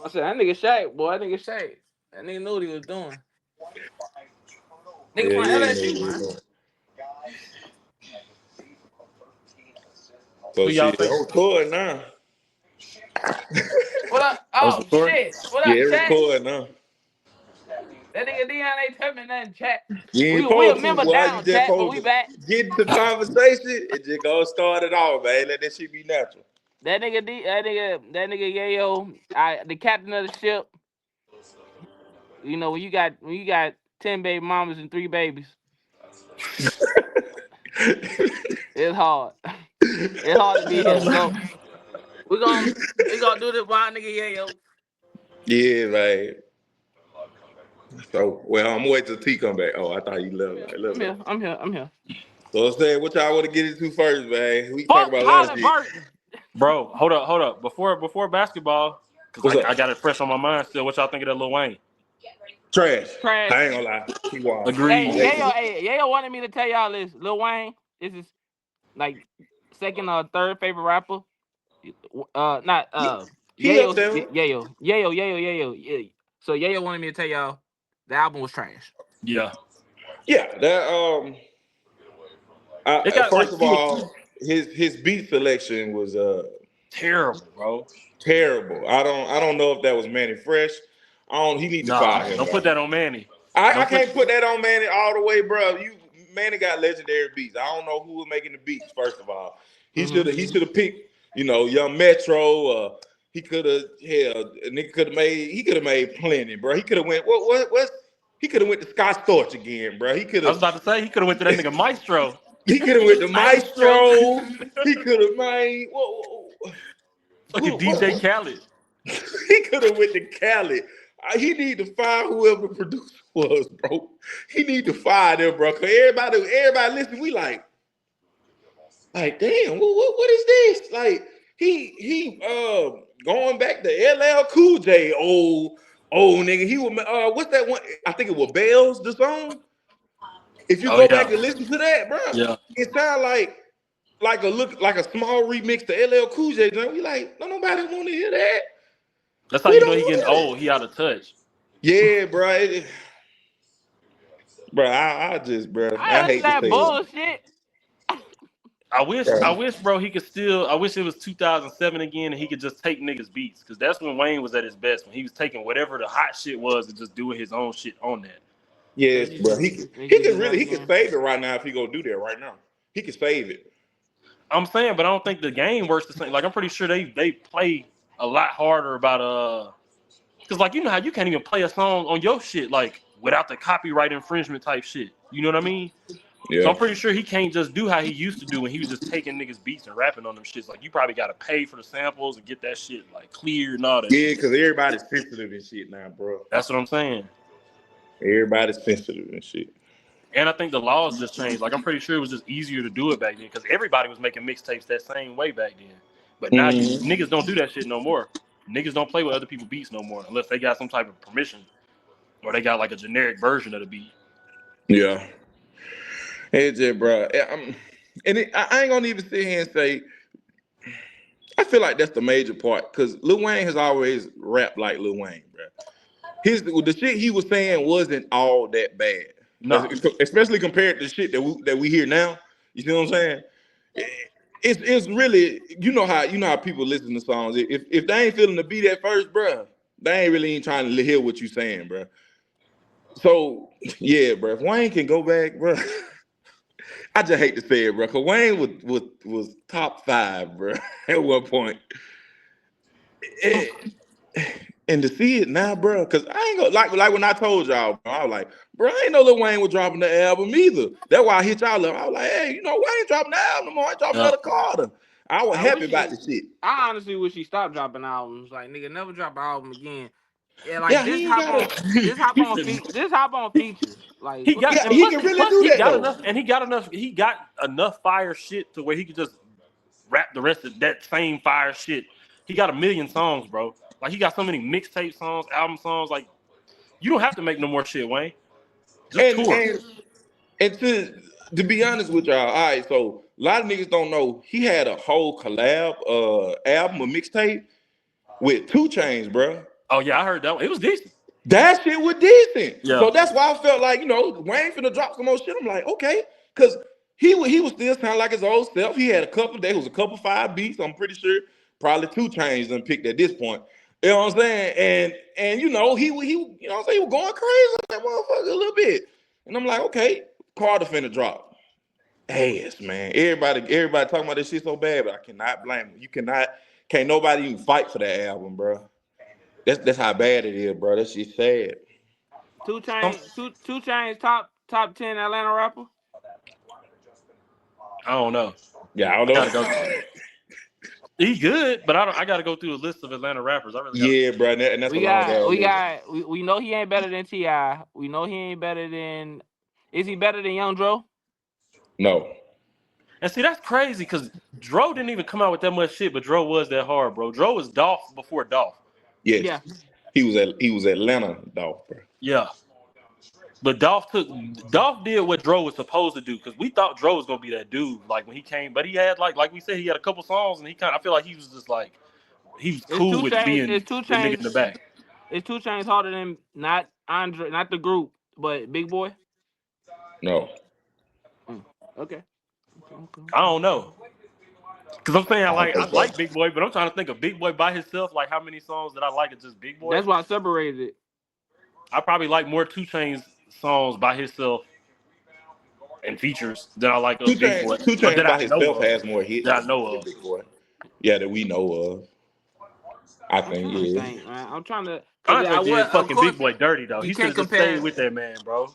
I said that nigga Shaq, boy. That nigga Shaq. That nigga knew what he was doing. Nigga Yeah, from yeah, LSU, man. yeah. So Who y'all shit, think? I'm recording now. What up? I was Oh recording. shit! What up, Yeah, chat? recording now. That nigga Dion ain't tell me nothing, chat. You We ain't we a supposed to, member boy. You down, just chat, but supposed we to back. get into conversation and just go start it off, man. Let that shit be natural. That nigga Yayo, the captain of the ship. You know when you got 10 baby mamas and 3 babies, it's hard. It's hard to be here. So we gonna we gonna do this wild nigga Yayo. Yeah, man. So, well, I'm waiting till T come back. Oh, I thought you left. Like, I'm look, look. here. I'm here. I'm here. So, I'm saying, what y'all want to get into first, man? We can talk Fuck about a lot of shit. Halliburton. Bro, hold up. Before basketball, What's because up? I got it fresh on my mind still. What y'all think of that Lil Wayne? Trash. Trash. I ain't gonna lie. He wild. Agreed. Yayo wanted me to tell y'all this. Lil Wayne is his like second or third favorite rapper. Not He up there. Yayo. Yeah. So Yayo wanted me to tell y'all the album was trash. Yeah. Yeah, that It got like first of two or three. all, his beat selection was Terrible, bro. terrible. I don't know if that was Manny Fresh. I don't. He need to Nah, fire him. don't Bro. put that on Manny. I Don't put. can't put that on Manny all the way, bro. Manny got legendary beats. I don't know who was making the beats. First of all, he should have picked Young Metro. He could have nigga could have made plenty, bro. He could have went what he could have went to Scott Storch again, bro. He could I was have about to say he could have went to that nigga Maestro. he could have went to Maestro. Maestro. He could have made Fucking DJ Khaled. he could have went to Cali. He need to fire whoever the producer was, bro. He need to fire them, bro. Cause everybody listen. We like damn. What is this? Like he going back to LL Cool J, old nigga. He was what's that one? I think it was Bells the song. If you Oh go back yeah. and listen to that, bro, Yeah. it sounds like a small remix to LL Cool J. We like, no, nobody want to hear that. That's how We you know don't he want getting that. old. He out of touch. Yeah, bro. Bro, I just, bro, I I listen to hate to that say it. bullshit. I Bro. wish, bro, he could still. I wish it was 2007 again, and he could just take niggas beats, because that's when Wayne was at his best. When he was taking whatever the hot shit was and just doing his own shit on that. Yes, You bro. can He could save it right now if he go do that right now. He could save it. I'm saying, but I don't think the game works the same. Like I'm pretty sure they play a lot harder about because like you know how you can't even play a song on your shit like without the copyright infringement type shit. You know what I mean? So Yeah. I'm pretty sure he can't just do how he used to do when he was just taking niggas beats and rapping on them shits. Like you probably got to pay for the samples and get that shit like cleared and all that Yeah, shit. because everybody's sensitive and shit now, bro. That's what I'm saying. Everybody's sensitive and shit. And I think the laws just changed. Like I'm pretty sure it was just easier to do it back then because everybody was making mixtapes that same way back then. But now niggas don't do that shit no more. Niggas don't play with other people's beats no more unless they got some type of permission or they got like a generic version of the beat. Yeah. It's just, bro. I ain't gonna even sit here and say, I feel like that's the major part because Lil Wayne has always rapped like Lil Wayne, bro. The shit he was saying wasn't all that bad, No. especially compared to the shit that we hear now. You see what I'm saying? It's really you know how people listen to songs. If they ain't feeling the beat at first, bro, they ain't really trying to hear what you saying, bro. So yeah, bro. If Wayne can go back, bro, I just hate to say it, bro. Cause Wayne was top 5, bro, at one point. And to see it now, bro, because I ain't gonna like when I told y'all, bro, I was like, bro, I ain't know Lil Wayne was dropping the album either. That's why I hit y'all up. I was like, hey, Wayne dropping the album no more. I dropped another Carter. I was happy about the shit. I honestly wish he stopped dropping albums. Like nigga, never drop an album again. Yeah, like Yeah, he ain't got this hop on features. Like He what the got Yeah, and he fuck? plus can he really plus do he that got though. enough and he got enough fire shit to where he could just rap the rest of that same fire shit. He got a million songs, bro. Like he got so many mixtape songs, album songs. Like you don't have to make no more shit, Wayne. Just And tour. and and to be honest with y'all, all right, so a lot of niggas don't know he had a whole collab album or mixtape with 2 Chainz, bro. Oh yeah, I heard that one. It was decent. That shit was decent. Yeah. So that's why I felt like, Wayne finna drop some more shit. I'm like, okay. Because he was still sound like his old self. He had there was a couple 5 beats. I'm pretty sure probably 2 Chainz done picked at this point. You know what I'm saying? And he was going crazy on that motherfucker a little bit. And I'm like, okay, Carter finna drop. Ass, man. Everybody talking about this shit so bad, but I cannot blame him. Can't nobody even fight for that album, bro. That's how bad it is, bro. That shit's sad. 2 Chainz top 10 Atlanta rapper. I don't know. Yeah, I don't know. Go. He good, but I gotta go through a list of Atlanta rappers. I really yeah, bro, and that's we know he ain't better than T.I. We know he ain't better than. Is he better than Young Dro? No. And see, that's crazy because Dro didn't even come out with that much shit, but Dro was that hard, bro. Dro was Dolph before Dolph. Yes. Yeah. He was Atlanta Dolph, bro. Yeah. But Dolph did what Dro was supposed to do because we thought Dro was gonna be that dude like when he came, but he had like we said he had a couple songs and I feel like he was just like he was cool with being the nigga in the back. Is 2 Chainz harder than not Andre, not the group, but Big Boy? No. Okay. I don't know. Cause I'm saying I like Big Boy, but I'm trying to think of Big Boy by himself. Like how many songs that I like is just Big Boy. That's why I separated it. I probably like more 2 Chainz songs by himself and features than I like of Big Boy. 2 Chainz by himself has more hits that I know of. Big Boy. Yeah, that we know of. I think I'm trying to. Andre did fucking Big Boy dirty though. He should have stayed with that man, bro.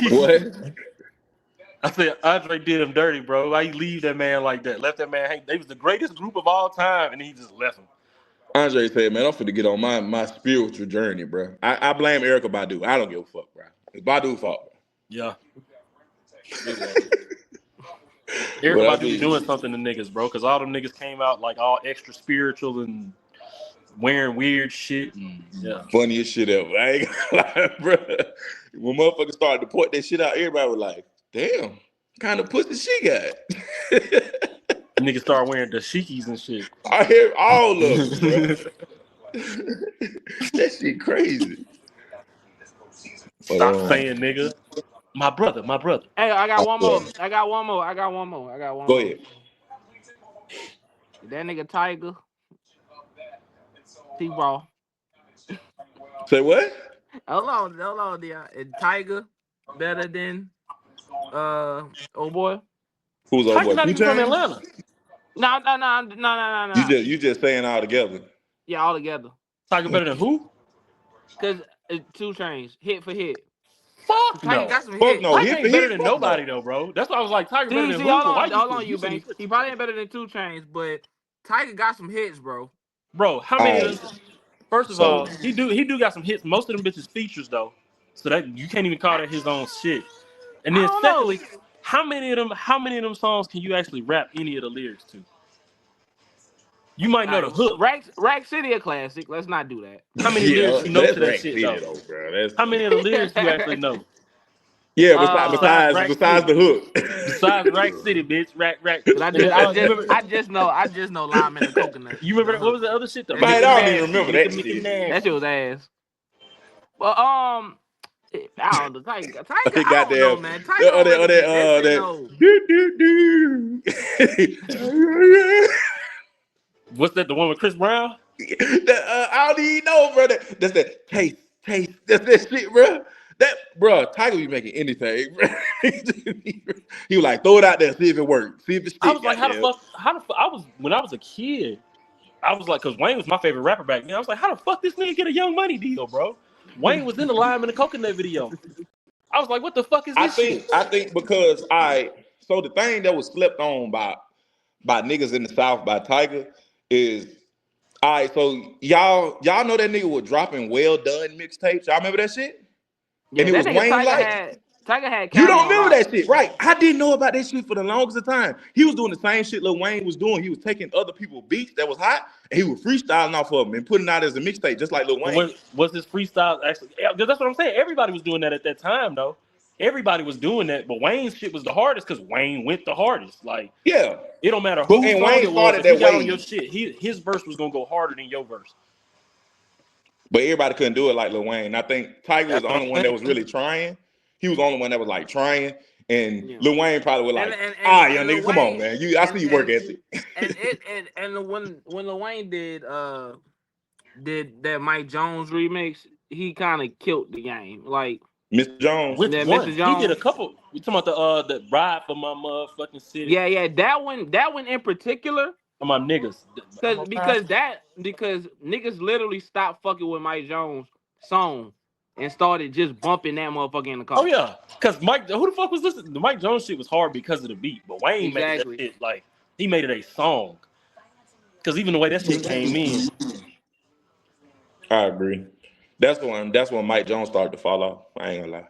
What? I said Andre did him dirty, bro. Why you leave that man like that? Left that man hang. They was the greatest group of all time, and he just left him. Andre said, man, I'm finna get on my spiritual journey, bro. I blame Erykah Badu. I don't give a fuck, bro. It's Badu's fault, bro. Yeah. Erykah Badu doing something to niggas, bro, because all them niggas came out like all extra spiritual and wearing weird shit. And, yeah. Funniest shit ever. I ain't gonna lie, bro. When motherfuckers started to point that shit out, everybody was like, damn, kind of pussy she got. Niggas start wearing dashikis and shit. I hear all of them, bro. That shit crazy. Stop saying nigga. My brother. Hey, I got one more. Go ahead. That nigga Tiger. T-Ball. Say what? Hold on, yeah. Tiger better than old boy. Who's old boy? Tiger not even from Atlanta. No. You just saying all together. Yeah, all together. Tiger better than who? Cause it's 2 Chainz, hit for hit. Fuck Tiger no. got some Fuck hits. no. Tiger ain't better than nobody though, bro. That's why I was like Tiger better than who? Hold on, you Banks. He probably ain't better than 2 Chainz, but Tiger got some hits, bro. Bro, how many of them? First of all, he do got some hits. Most of them bitches features though, so that you can't even call that his own shit. And then secondly, how many of them songs can you actually rap any of the lyrics to? You might know the hook. Rack City a classic. Let's not do that. How many lyrics you know to that shit though? Bro. How many of the lyrics you actually know? Yeah, besides the hook. Besides Rack City, bitch. Rack. I just know lime and coconut. You remember what was the other shit though? Man, I don't even remember that shit. That shit was ass. Well, I don't know. Tiger, I don't know, man. What's that? The one with Chris Brown? I don't even know, bro. That's that taste. That's that shit, bro. Tiger be making anything, bro. He was like, throw it out there, see if it works. See if it sticks. I was like, how the fuck? When I was a kid, I was like, because Wayne was my favorite rapper back then. I was like, how the fuck this nigga get a Young Money deal, bro? Wayne was in the Lime and the Coconut video. I was like, what the fuck is this shit? I think because so the thing that was slept on by niggas in the South by Tiger is, all right, so y'all know that nigga was dropping Well Done mixtapes. Y'all remember that shit? Yeah, and it was Wayne Tiger had. You don't remember that shit, right? I didn't know about that shit for the longest of time. He was doing the same shit Lil Wayne was doing. He was taking other people's beats that was hot, and he was freestyling off of them and putting out as a mixtape, just like Lil Wayne. Was his freestyle actually? Because that's what I'm saying. Everybody was doing that at that time, though. Everybody was doing that, but Wayne's shit was the hardest because Wayne went the hardest. Like, yeah, it don't matter who and Wayne started was. that If he got way on your shit, his verse was gonna go harder than your verse. But everybody couldn't do it like Lil Wayne. I think Tiger was That's the what only I'm one that saying. was really trying. He was the only one that was like trying. And Yeah. Lil Wayne probably was like, young Lil nigga, come on, Wayne, man. I see you work ethic. and when Lil Wayne did that Mike Jones remix, he kind of killed the game. Like Mr. Jones. Which that one? Mr. He did a Jones. couple. We talking about the ride for my motherfucking city. Yeah, that one in particular. For my niggas. Because niggas literally stopped fucking with Mike Jones' song and started just bumping that motherfucker in the car. Oh yeah, because Mike, who the fuck was listening? The Mike Jones shit was hard because of the beat, but Wayne made that shit like he made it a song. Because even the way that shit came in, I agree. That's when Mike Jones started to fall off. I ain't gonna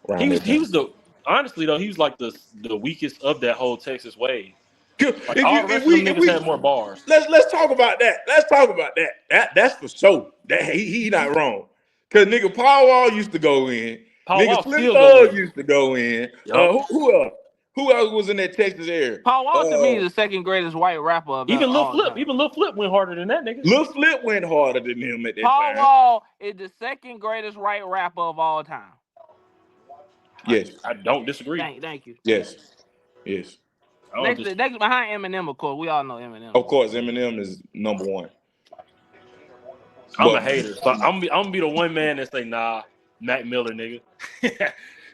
lie. he was the honestly though he was like the weakest of that whole Texas wave. Like all the rest of them niggas had more bars. Let's talk about that. Let's talk about that. That's for sure. That he not wrong. Cause nigga Paul Wall used to go in. Paul Wall nigga Slim still Thug used to go in. Yep. Who else? Who else was in that Texas area? Paul Wall to me is the second greatest white rapper of even Lil all Flip. time. Even Lil Flip went harder than that nigga. Lil Flip went harder than him at that Paul time. Wall is the second greatest white rapper of all time. Yes. I don't disagree. Thank you. Yes. Next behind Eminem, of course. We all know Eminem. Of course, Eminem is number one. I'm a hater. So I'm gonna be the one man that say, nah, Mac Miller, nigga.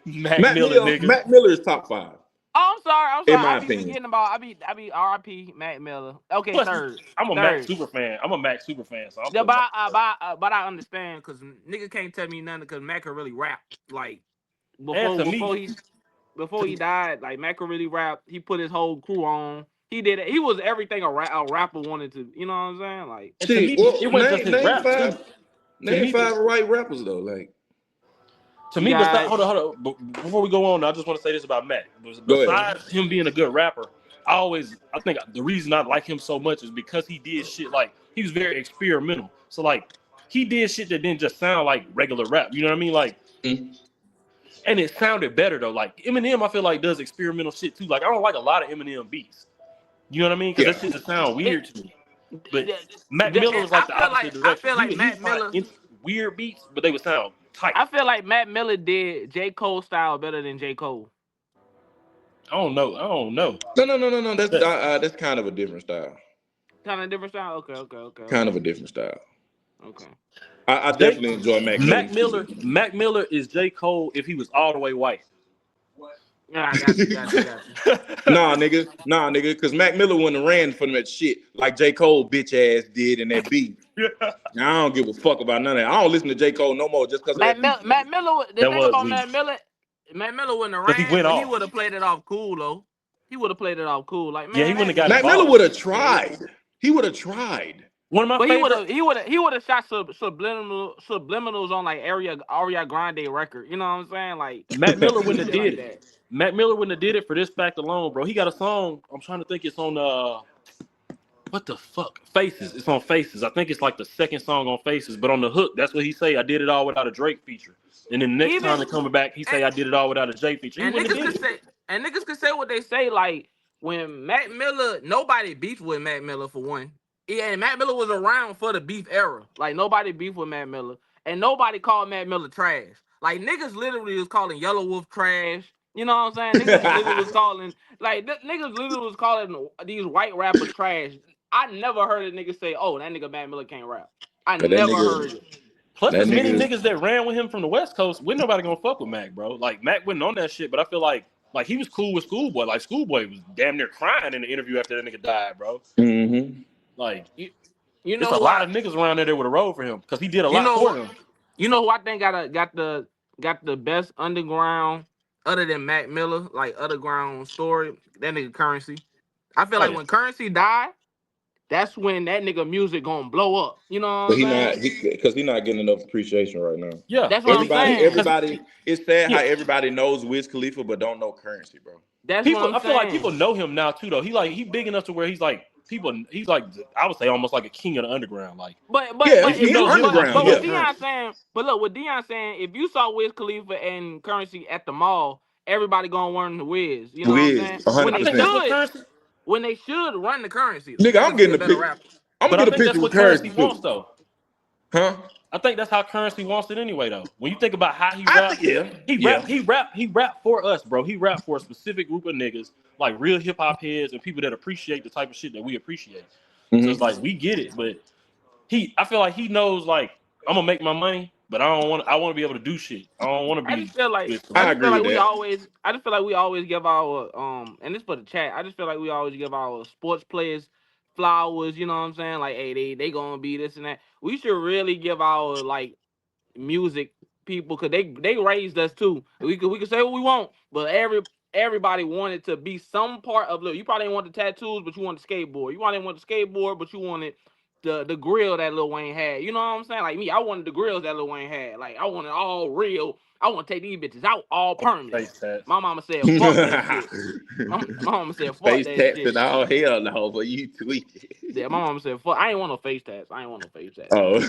Mac Miller, nigga. Mac Miller is top 5. Oh, I'm sorry. In my I be opinion. forgetting about. I be R.I.P. Mac Miller. Okay, Plus, third. I'm a third. Mac super fan. So I'm Yeah, but I understand because nigga can't tell me nothing because Mac could really rap. Like before he died, like Mac could really rap. He put his whole crew on. He did it. He was everything a rapper wanted to. You know what I'm saying? Like to me, it wasn't just his rap. Name 5 white rappers though. Like to me, hold on. Before we go on, I just want to say this about Mac. Besides him being a good rapper, I think the reason I like him so much is because he did shit like he was very experimental. So like he did shit that didn't just sound like regular rap. You know what I mean? Like, and it sounded better though. Like Eminem, I feel like does experimental shit too. Like I don't like a lot of Eminem beats. You know what I mean? Because that shit just sound weird to me. But Mac Miller was like the opposite direction. I feel like Mac Miller weird beats, but they would sound tight. I feel like Mac Miller did J. Cole style better than J. Cole. I don't know. No. That's kind of a different style. Kind of different style. Okay. Kind of a different style. Okay. I definitely enjoy Mac Miller. Mac Miller is J. Cole if he was all the way white. Yeah, I got you. Nah, nigga, because Mac Miller wouldn't have ran from that shit like J. Cole bitch ass did in that beat. I don't give a fuck about none of that. I don't listen to J. Cole no more just because of that beat. Mac Miller, the thing about Mac Miller wouldn't have ran, but he would have played it off cool though. He would have played it off cool, like man. Yeah, he wouldn't have got. Mac Miller would have tried. He would have tried. One of my favorites. He would have shot subliminals on like Aria Grande record. You know what I'm saying? Like Mac Miller wouldn't have did it. Mac Miller wouldn't have did it for this fact alone, bro. He got a song. I'm trying to think. It's on what the fuck? Faces. It's on Faces. I think it's like the second song on Faces. But on the hook, that's what he say. I did it all without a Drake feature. And then the next time they coming back, he say I did it all without a J feature. And niggas could say what they say. Like when Mac Miller, nobody beefed with Mac Miller for one. Yeah, and Mac Miller was around for the beef era. Like nobody beefed with Mac Miller, and nobody called Mac Miller trash. Like niggas literally was calling Yellow Wolf trash. You know what I'm saying? Niggas literally was calling these white rappers trash. I never heard a nigga say, "Oh, that nigga Mac Miller can't rap." I never heard it. Plus, there's many niggas that ran with him from the West Coast. When nobody gonna fuck with Mac, bro. Like Mac wasn't on that shit, but I feel like he was cool with Schoolboy. Like Schoolboy was damn near crying in the interview after that nigga died, bro. Mm-hmm. Like you know, there's a lot of niggas around there that would have rolled for him because he did a lot for him. You know who I think got the best underground other than Mac Miller, like underground story? That nigga Currency. I feel like when Currency died, that's when that nigga music gonna blow up. You know what I'm saying? Because he's not getting enough appreciation right now. Yeah, that's what I'm saying. Everybody, it's sad how everybody knows Wiz Khalifa but don't know Currency, bro. That's people. What I'm I feel like people know him now too, though. He big enough to where he's like I would say almost like a king of the underground. Like, but with Deion saying, with Deion saying, if you saw Wiz Khalifa and Currency at the mall, everybody gonna run the Wiz. You know what I'm saying? When they should run the Currency. Nigga, I'm getting a picture. I'm getting a picture with Currency wants, though. Huh? I think that's how Currency wants it anyway, though. When you think about how he I raps, he rap for us, bro. He rap for a specific group of niggas, like real hip hop heads and people that appreciate the type of shit that we appreciate. So it's like we get it, but I feel like he knows, like, I'm gonna make my money, but I want to be able to do shit. I don't want to I be just feel like with I I just agree feel like with we that. always I just feel like we always give our and this for the chat. I just feel like we always give our sports players flowers. You know what I'm saying? Like, hey, they gonna be this and that. We should really give our like music people because they raised us too. We could say what we want, but everybody wanted to be some part of. Look, you probably didn't want the tattoos, but you wanted the skateboard. You probably didn't want the skateboard, but you wanted the grill that Lil Wayne had. You know what I'm saying? Like me, I wanted the grills that Lil Wayne had. Like I wanted all real. I want to take these bitches out all permanent. face tats. My mama said, "Fuck that shit." My mama said, "Fuck Face that tats shit." and all hell no, but you tweet. Yeah, my mama said, "Fuck." I ain't want no face tats. I ain't want no face tats. Oh.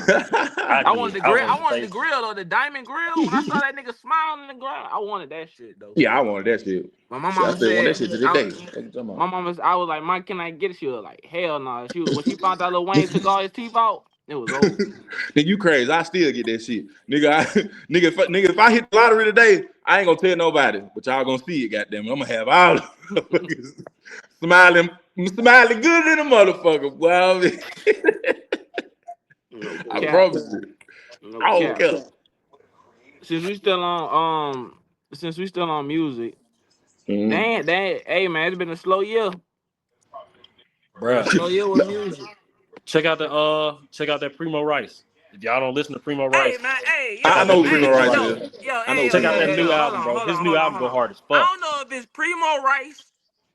I I did. wanted the grill. I wanted wanted the face. grill though, the diamond grill. When I saw that nigga smiling in the grill, I wanted that shit though. Yeah, I wanted that shit. But my Shit, I mama still want that said, shit to this day. What you talking my about? mama, I was like, "Mike, can I get it?" She was like, "Hell no." When she found out Lil Wayne took all his teeth out, it was over. Nigga, you crazy. I still get that shit. Nigga, if I hit the lottery today, I ain't gonna tell nobody. But y'all gonna see it, goddamn it. I'm gonna have all the motherfuckers smiling good in the motherfucker. Well, No I cap. promise you. No I don't cap. care. Since we still on music, Mhm. hey man, it's been a slow year. Been a Bruh. slow year with music. Check out that Primo Rice. If y'all don't listen to Primo Hey Rice, man, hey check I out yo, know that who new Primo hey Primo Rice Rice. yo is. yo I know hey who yo Check yo out Primo that yo Rice new yo. is. Hold album, on, bro. hold His on, new hold on, album hold go on. hard as I fuck. don't know if it's Primo Rice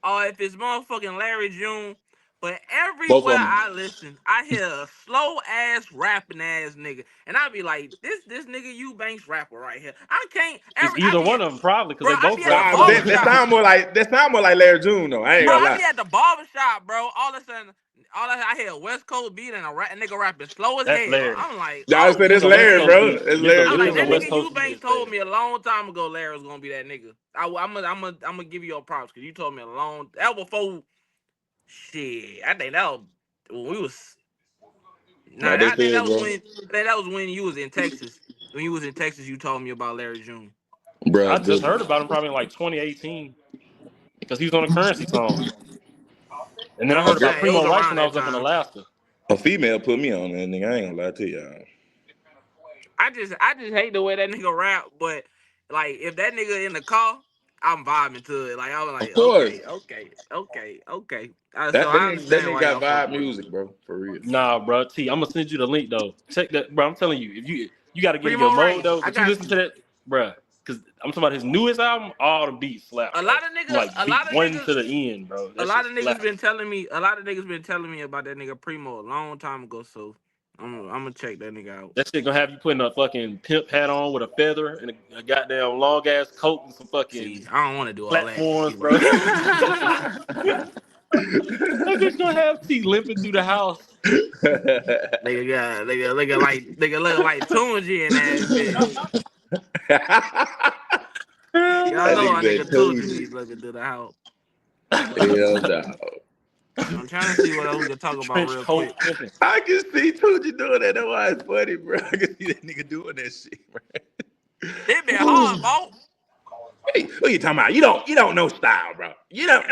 or if it's motherfucking Larry June, but Both everywhere of them. I listen, I hear a slow ass rapping ass nigga, and I be like, this nigga Eubanks rapper right here. I can't It's ever. I either be one of them probably because bro, they I both be at the rap Nah, for but him. that barbershop. sound more like Larry June though. I ain't Bro, gonna I lie. be at the barbershop, bro. All of a sudden, I hear a West Coast beat and a nigga rapping slow as That's hell. Larry. I'm like, Y'all oh say It is that's a West shit. Larry, Coast bro. beat. That's It is Larry a, I'm it like is a that June. West nigga Coast beat. Eubanks It's told Larry. me a long time ago Larry was gonna be that nigga. I'm gonna give you your props because you told me a long that was before shit. I think that was when we was Like they I think said, that was bro. when you was in Texas. When you was in Texas, you told me about Larry June. I Bro, just heard about him probably in like 2018 because he was on a Currency song. And then I You know what heard I'm about saying? It was Primo Rice around when I that was up in time. Alaska. a female put me on that nigga. I ain't gonna lie to y'all. I just hate the way that nigga rap, but like if that nigga in the car, I'm vibing to it. Like I was Of like, course. okay. So That I nigga that understand nigga why got y'all fuck vibe with him. music, bro. For real. Nah, bro. T, I'm gonna send you the link though. Check that, bro. I'm telling you, if you got to get in your Primo mode Rice, though. I But you got listen to you. that, bro, because I'm talking about his newest album. All the beats slap, A bro. lot of From niggas, like beat one to the end, bro. a That shit lot of niggas slap. been telling me, about that nigga Primo a long time ago. So I'm gonna check that nigga out. That shit gonna have you putting a fucking pimp hat on with a feather and a goddamn long ass coat and some fucking See, I don't want to do all that. platforms, bro. That bitch gonna have T limping through the house. Nigga look like Tunji in that bitch. Y'all That know nigga our said nigga Tunji Tuji. be looking through the house. Hell no. I'm trying to see what else we can talk about Trench real coat quick. pimping. I can see Tuji doing that. That's why it's funny, bro. I can see that nigga doing that shit, It been bro. hard, bro. Hey, what you talking about? You don't know style, bro. You don't.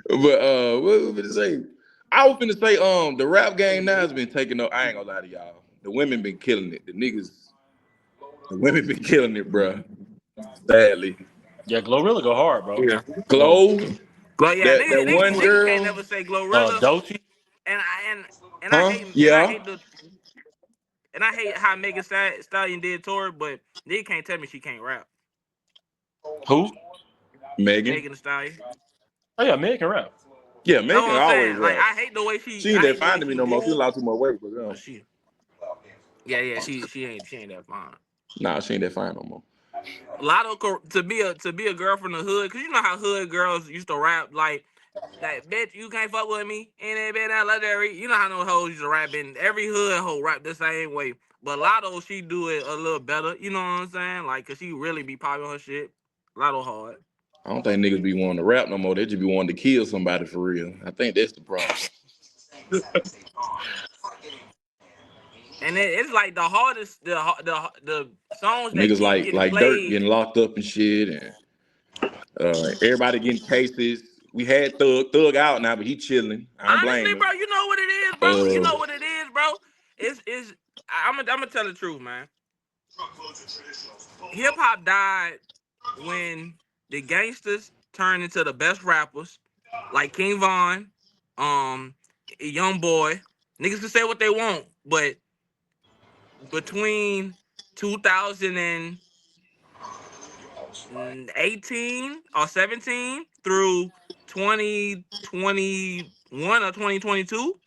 But what was I finna say? I was finna say, the rap game now has been taking up. I ain't gonna lie to y'all. The women been killing it. The women been killing it, bro. Sadly, Yeah, Glorilla go hard, bro. Yeah. Come on. Glow, But yeah, that one niggas can't girl, never say Glorilla, Dochi. and I huh? hate Yeah, how Megan Stallion did Tory, but nigga can't tell me she can't rap. Who? Megan. Megan Thee Stallion. Oh yeah, Meg can rap. Yeah, That's what Megan I'm always saying. Like rap. She ain't I that hate the way fine to me she no more. She move, lost too much weight, but but yeah, she ain't that fine. nah, she ain't that fine no more. Lotto to be a girl from the hood, cause you know how hood girls used to rap like bitch you can't fuck with me and they been that legendary. You know how no hoes used to rap in every hood hoe rap the same way. But Lotto she do it a little better. You know what I'm saying? Like cause she really be popping her shit. Lotto hard. I don't think niggas be wanting to rap no more. They just be wanting to kill somebody for real. I think that's the problem. And it's like the hardest, the songs that Niggas keep getting like Dirt played. getting locked up and shit, and everybody getting cases. We had Thug out now, but he chilling. I don't Honestly, blame him. bro, you know what it is, bro. You know what it is, bro. It's. I'm gonna tell the truth, man. Hip hop died when the gangsters turned into the best rappers, like King Von, um, Young Boy. Niggas can say what they want, but between 2018 or 17 through 2021 or 2022,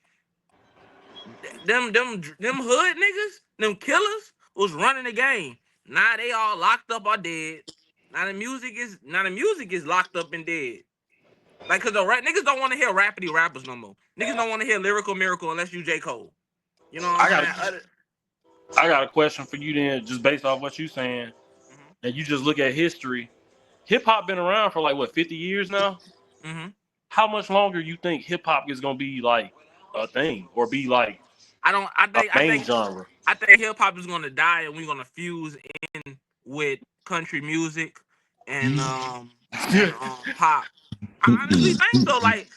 them hood niggas, them killers was running the game. Now they all locked up or dead. Now the music is locked up and dead. Like, cause the niggas don't want to hear rapidy rappers no more. Niggas don't want to hear lyrical miracle unless you J. Cole. You know what I'm saying? I got a question for you then, just based off what you saying. Mm-hmm. And you just look at history. Hip hop been around for like what 50 years now. Mm-hmm. How much longer you think hip hop is gonna be like a thing or be like a main genre? I think hip hop is gonna die and we're gonna fuse in with country music and pop. I honestly think so. Like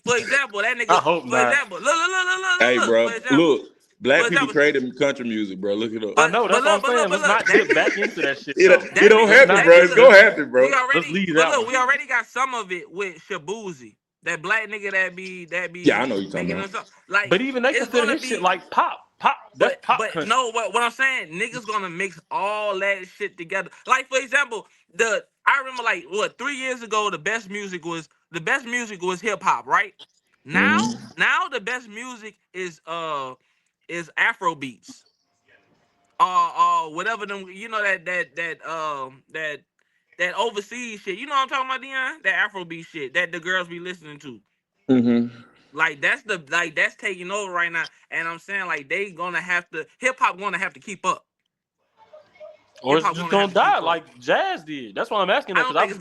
for example, that nigga. I hope For not. example, look. Hey, bro, For example, look. Black people created country music, bro. Look it up. I know that's what I'm saying. Let's not dip back into that shit. It don't happen, bro. It's gonna happen, bro. Let's leave that. We already got some of it with Shabuzi, that black nigga that be. Yeah, I know you're talking about. Like, but even they consider his shit like pop. That's pop. But no, what I'm saying, niggas gonna mix all that shit together. Like, for example, I remember like 3 years ago, the best music was hip hop, right? Now the best music is Afro beats. Whatever them, you know, that overseas shit. You know what I'm talking about, Dion? That Afro beat shit that the girls be listening to. Like that's taking over right now, and I'm saying like hip hop gonna have to keep up, or it's just gonna die like jazz did. That's why I'm asking. I think it's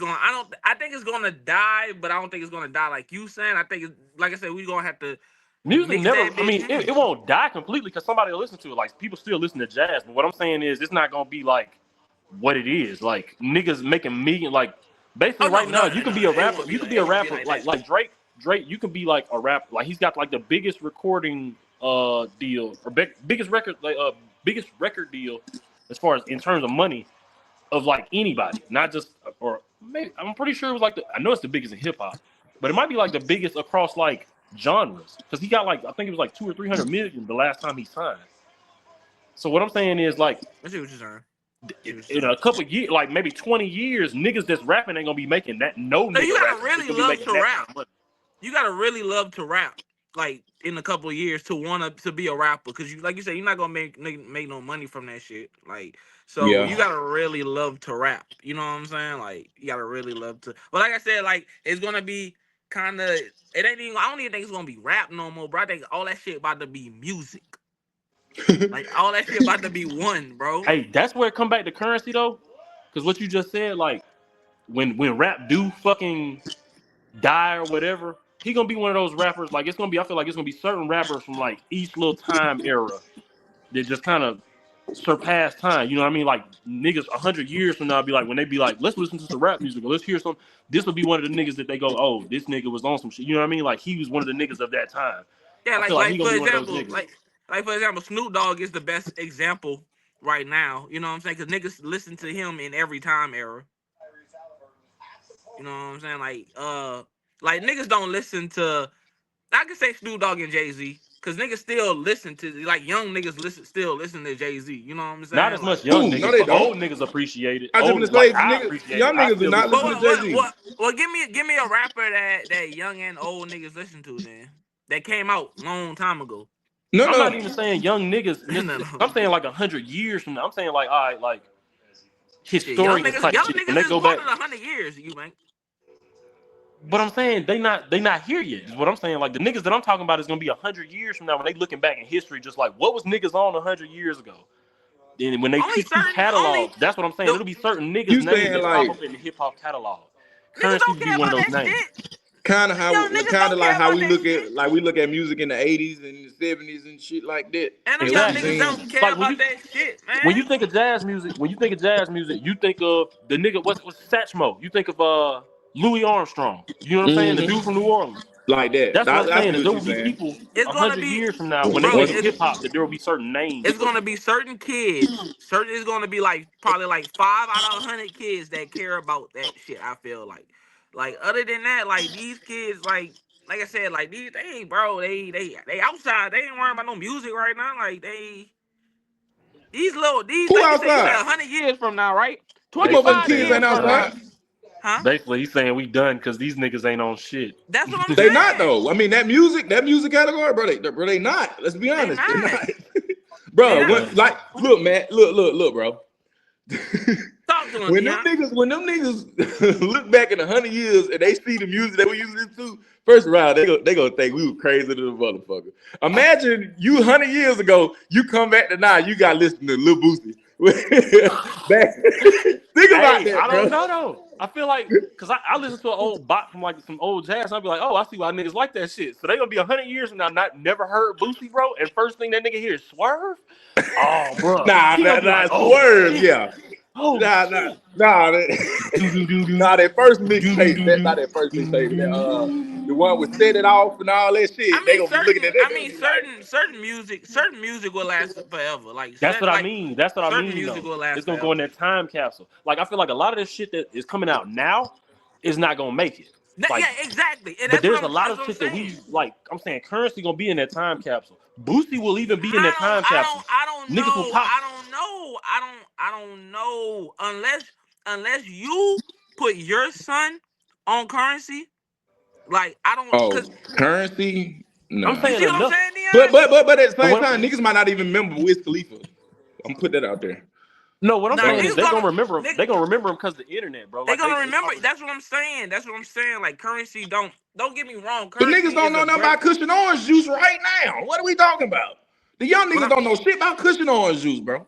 gonna die, but I don't think it's gonna die like you saying. I think it's, like I said, we gonna have to. Music never. I mean, it won't die completely because somebody will listen to it. Like people still listen to jazz, but what I'm saying is it's not gonna be like what it is. Like niggas making million. Like basically now, you can be a rapper. You can be a rapper like Drake. Drake, you can be like a rapper. Like he's got like the biggest recording deal or biggest record deal as far as in terms of money of like anybody, not just or maybe I'm pretty sure it was like I know it's the biggest in hip hop, but it might be like the biggest across like genres because he got like I think it was like 200 or 300 million the last time he signed. So what I'm saying is like I see what you're saying. In a couple of years, like maybe 20 years, niggas that's rapping ain't gonna be making that. No, you gotta really love to rap. You gotta really love to rap, like in a couple of years to want to be a rapper, because you, like you said, you're not gonna make no money from that shit. Like, so you gotta really love to rap. You know what I'm saying? Like, you gotta really love to. But like I said, like it's gonna be kind of. It ain't even. I don't even think it's gonna be rap no more, bro. I think all that shit about to be music. Like all that shit about to be one, bro. Hey, that's where it come back to currency though, because what you just said, like when rap do fucking die or whatever. He gonna be one of those rappers. Like it's gonna be. I feel like it's gonna be certain rappers from like each little time era that just kind of surpass time. You know what I mean? Like niggas 100 years from now be like when they be like, let's listen to some rap music or let's hear some. This will be one of the niggas that they go, oh, this nigga was on some shit. You know what I mean? Like he was one of the niggas of that time. Yeah, like for example, Snoop Dogg is the best example right now. You know what I'm saying? Because niggas listen to him in every time era. You know what I'm saying? Like niggas don't listen to. I can say Snoop Dogg and Jay-Z because niggas still listen to, like, young niggas still listen to Jay-Z. You know what I'm saying? Not as much young niggas. No, they don't. Old niggas appreciate it. I was just gonna say, young niggas do not listen to Jay-Z. Well, give me a rapper that young and old niggas listen to then. That came out a long time ago. I'm not even saying young niggas. I'm saying like 100 years from now. I'm saying like, all right, like historian type young shit. Niggas and they is go more back than 100 years, you think? But I'm saying they not here yet. Is what I'm saying. Like the niggas that I'm talking about is gonna be 100 years from now when they looking back in history, just like what was niggas on 100 years ago. And when they keep catalogs, that's what I'm saying. It'll be certain niggas names that pop up in the hip hop catalog. Currency be one of those names. Kind of Niggas don't like care how about we that look shit. at music in the 80s and the 70s and shit like that. And them You know what young I'm Exactly. niggas saying? don't care Like when about that shit, when man. you think of jazz music, you think of the nigga what's Satchmo. You think of Louis Armstrong. You know what I'm saying? The dude Mm-hmm. from New Orleans. Like that. That's what I'm I saying. see Is what there you're will be saying. people It's gonna 100 be, years from now when they bro. think of hip hop that there will be certain names It's for gonna people. be certain kids. Certain it's gonna be like probably like 5 out of 100 kids that care about that shit. I feel like other than that, like these kids, like I said, like these they ain't bro. They outside. They ain't worrying about no music right now. Like these Who like you said outside? 100 years from now, right? Them Twenty Basically, he's motherfucking five saying kids we years ain't from done. now, outside. huh? Basically, he's saying we done because these niggas ain't on shit. That's what I'm They not saying. though. I mean that music category, bro. They not. Let's be They honest. They not. not. They Bro, They not. when done. like look, man, look, bro. Talk to him, when them Dion. niggas look back in 100 years and they see the music that we used to listen to, first of all, they gonna think we were crazy to the motherfucker. Imagine you 100 years ago, you come back to now, you got to listen to Lil Boosie. Back, think about Hey, that, I bro. don't know though. I feel like because I listen to an old bot from like some old jazz, and I'll be like, oh, I see why niggas like that shit. So they gonna be 100 years from now, not never heard Boosie, bro, and first thing that nigga hears Swerve. Oh, bro, he gonna be like, oh Swerve, shit, yeah. oh shit. Do do do do That first do do mixtape, do that do not that first do mixtape, do the one with Set It Off and all that I shit. They mean, gonna be looking at that, they gonna be like, certain music will last forever. That's what I mean. That's what I Certain mean, music though. will last It's gonna go in forever. that time capsule. Like I feel like a lot of this shit that is coming out now is not gonna make it. Like, Yeah, exactly. And but there's a lot that's of what I'm shit that saying. we like. I'm saying currency gonna be in that time capsule. Boosie will even be in I that don't, time I don't, capsule. I don't Niggas will know. pop. I don't know unless you put your son on currency. Like I don't, oh, cause currency? I'm Nah. you saying see what I'm enough. saying, Dion? But at the But same when, time, niggas might not even remember Wiz Khalifa. I'm put that out there. no, what I'm Nah, saying Uh, is niggas gonna, they gonna remember him because of the internet, bro. they Like gonna they remember. already. That's what I'm saying. That's what I'm saying. Like currency, don't get me wrong. but Currency niggas don't is know a nothing great. about cushion orange juice right now. What are we talking about? The young What niggas I'm don't know shit about cushion orange juice, bro.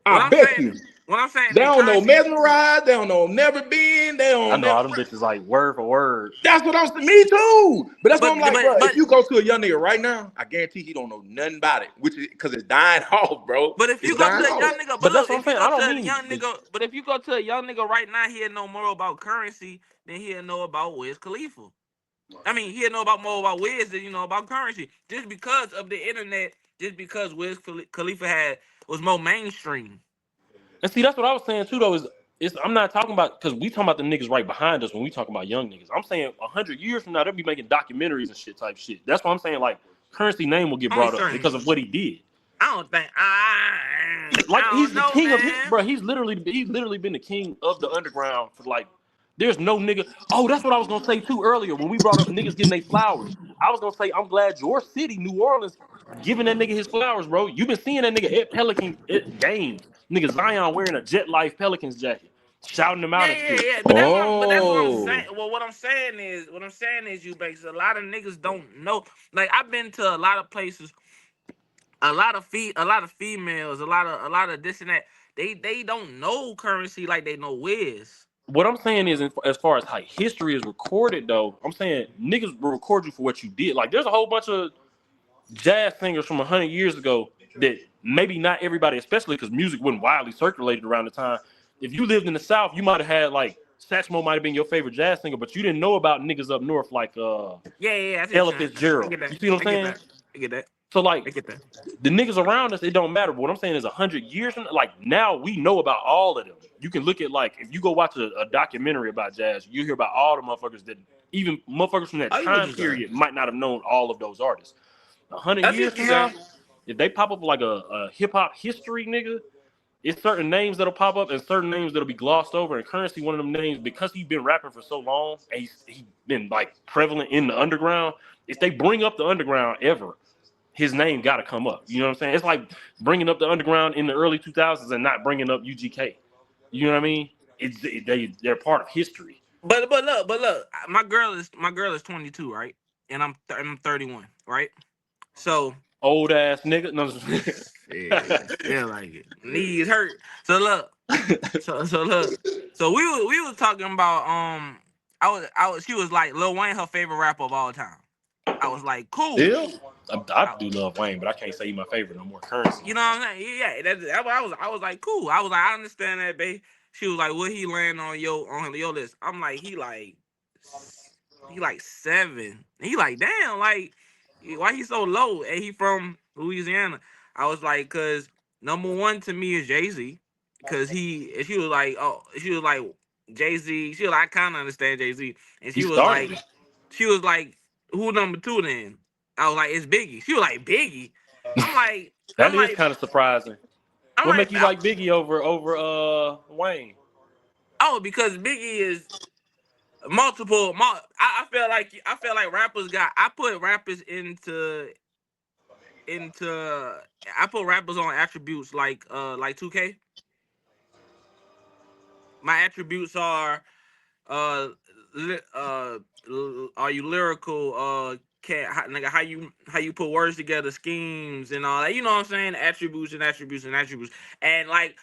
what I I'm bet saying. you. What I'm saying They is don't know currency. mesmerized. They don't know never been. They I don't know never. all them bitches like word for word. That's what I'm saying. Me too. But that's what But I'm like, but bro. If but you go to a young nigga right now, I guarantee he don't know nothing about it, which is because it's dying off, bro. But if It's you go to dying a young off. nigga, but But that's look, what I'm if you saying. go I to don't a mean. young nigga, but if you go to a young nigga right now, he'll know more about currency than he'll know about Wiz Khalifa. I mean, he'll know about more about Wiz than you know about currency, just because of the internet, just because Wiz Khalifa was more mainstream. And see, that's what I was saying too. Though is I'm not talking about because we talking about the niggas right behind us when we talking about young niggas. I'm saying 100 years from now they'll be making documentaries and shit type shit. That's why I'm saying like currency name will get Only brought up certain. because of what he did. I don't think. Like I he's don't the know, king of his man. bro. He's literally been the king of the underground for like. There's no nigga. Oh, that's what I was gonna say too earlier when we brought up niggas getting their flowers. I was gonna say I'm glad your city, New Orleans, giving that nigga his flowers, bro. You been seeing that nigga at Pelican at games. Nigga Zion wearing a Jet Life Pelicans jacket, shouting them out Yeah, and yeah, shit. yeah. But that's what I'm Oh. saying. Well, what I'm saying is, you Banks. A lot of niggas don't know. Like I've been to a lot of places, a lot of females, a lot of this and that. They don't know currency like they know Wiz. What I'm saying is, as far as how history is recorded, though, I'm saying niggas will record you for what you did. Like, there's a whole bunch of jazz singers from 100 years ago that maybe not everybody, especially because music wasn't widely circulated around the time. If you lived in the South, you might have had like Satchmo might have been your favorite jazz singer, but you didn't know about niggas up north like Yeah, yeah, yeah. I see what Ella you're saying. I Fitzgerald. get that. You see what I'm I get saying? that. I get that. So like I get that. the niggas around us, it don't matter. But what I'm saying is 100 years from like now we know about all of them. You can look at like if you go watch a documentary about jazz, you hear about all the motherfuckers that even motherfuckers from that I get what time you're saying. period might not have known all of those artists. A hundred I see years what you're from now, saying. if they pop up like a hip hop history nigga, it's certain names that'll pop up and certain names that'll be glossed over. And Currency, one of them names, because he's been rapping for so long and he's been like prevalent in the underground. If they bring up the underground ever, his name got to come up. You know what I'm saying? It's like bringing up the underground in the early 2000s and not bringing up UGK. You know what I mean? They're part of history. But look. My girl is 22, right? And I'm 31, right? So Old ass nigga. No, yeah, still like it. Knees hurt. So look. So look. So we was talking about She was like, Lil Wayne, her favorite rapper of all time. I was like, cool. Still, I do love Wayne, but I can't say he's my favorite no more. Currency. You know what I'm saying? Yeah, I was like, cool. I was like, I understand that, babe. She was like, what he land on your list? I'm like, he like 7. He like, damn, like, why he so low? And he from Louisiana. I was like, cause number one to me is Jay-Z. Cause she was like, Jay-Z. She was like, I kinda understand Jay-Z. And He started it. she was like, who number 2 then? I was like, it's Biggie. She was like, Biggie? I'm like, That is kind of surprising. I'm What like, make you like Biggie over Wayne? oh, because Biggie is multiple. I feel like rappers got. I put rappers I put rappers on attributes like 2K. My attributes are uh are you lyrical, nigga, how you put words together, schemes and all that, you know what I'm saying, attributes and attributes and attributes. And like,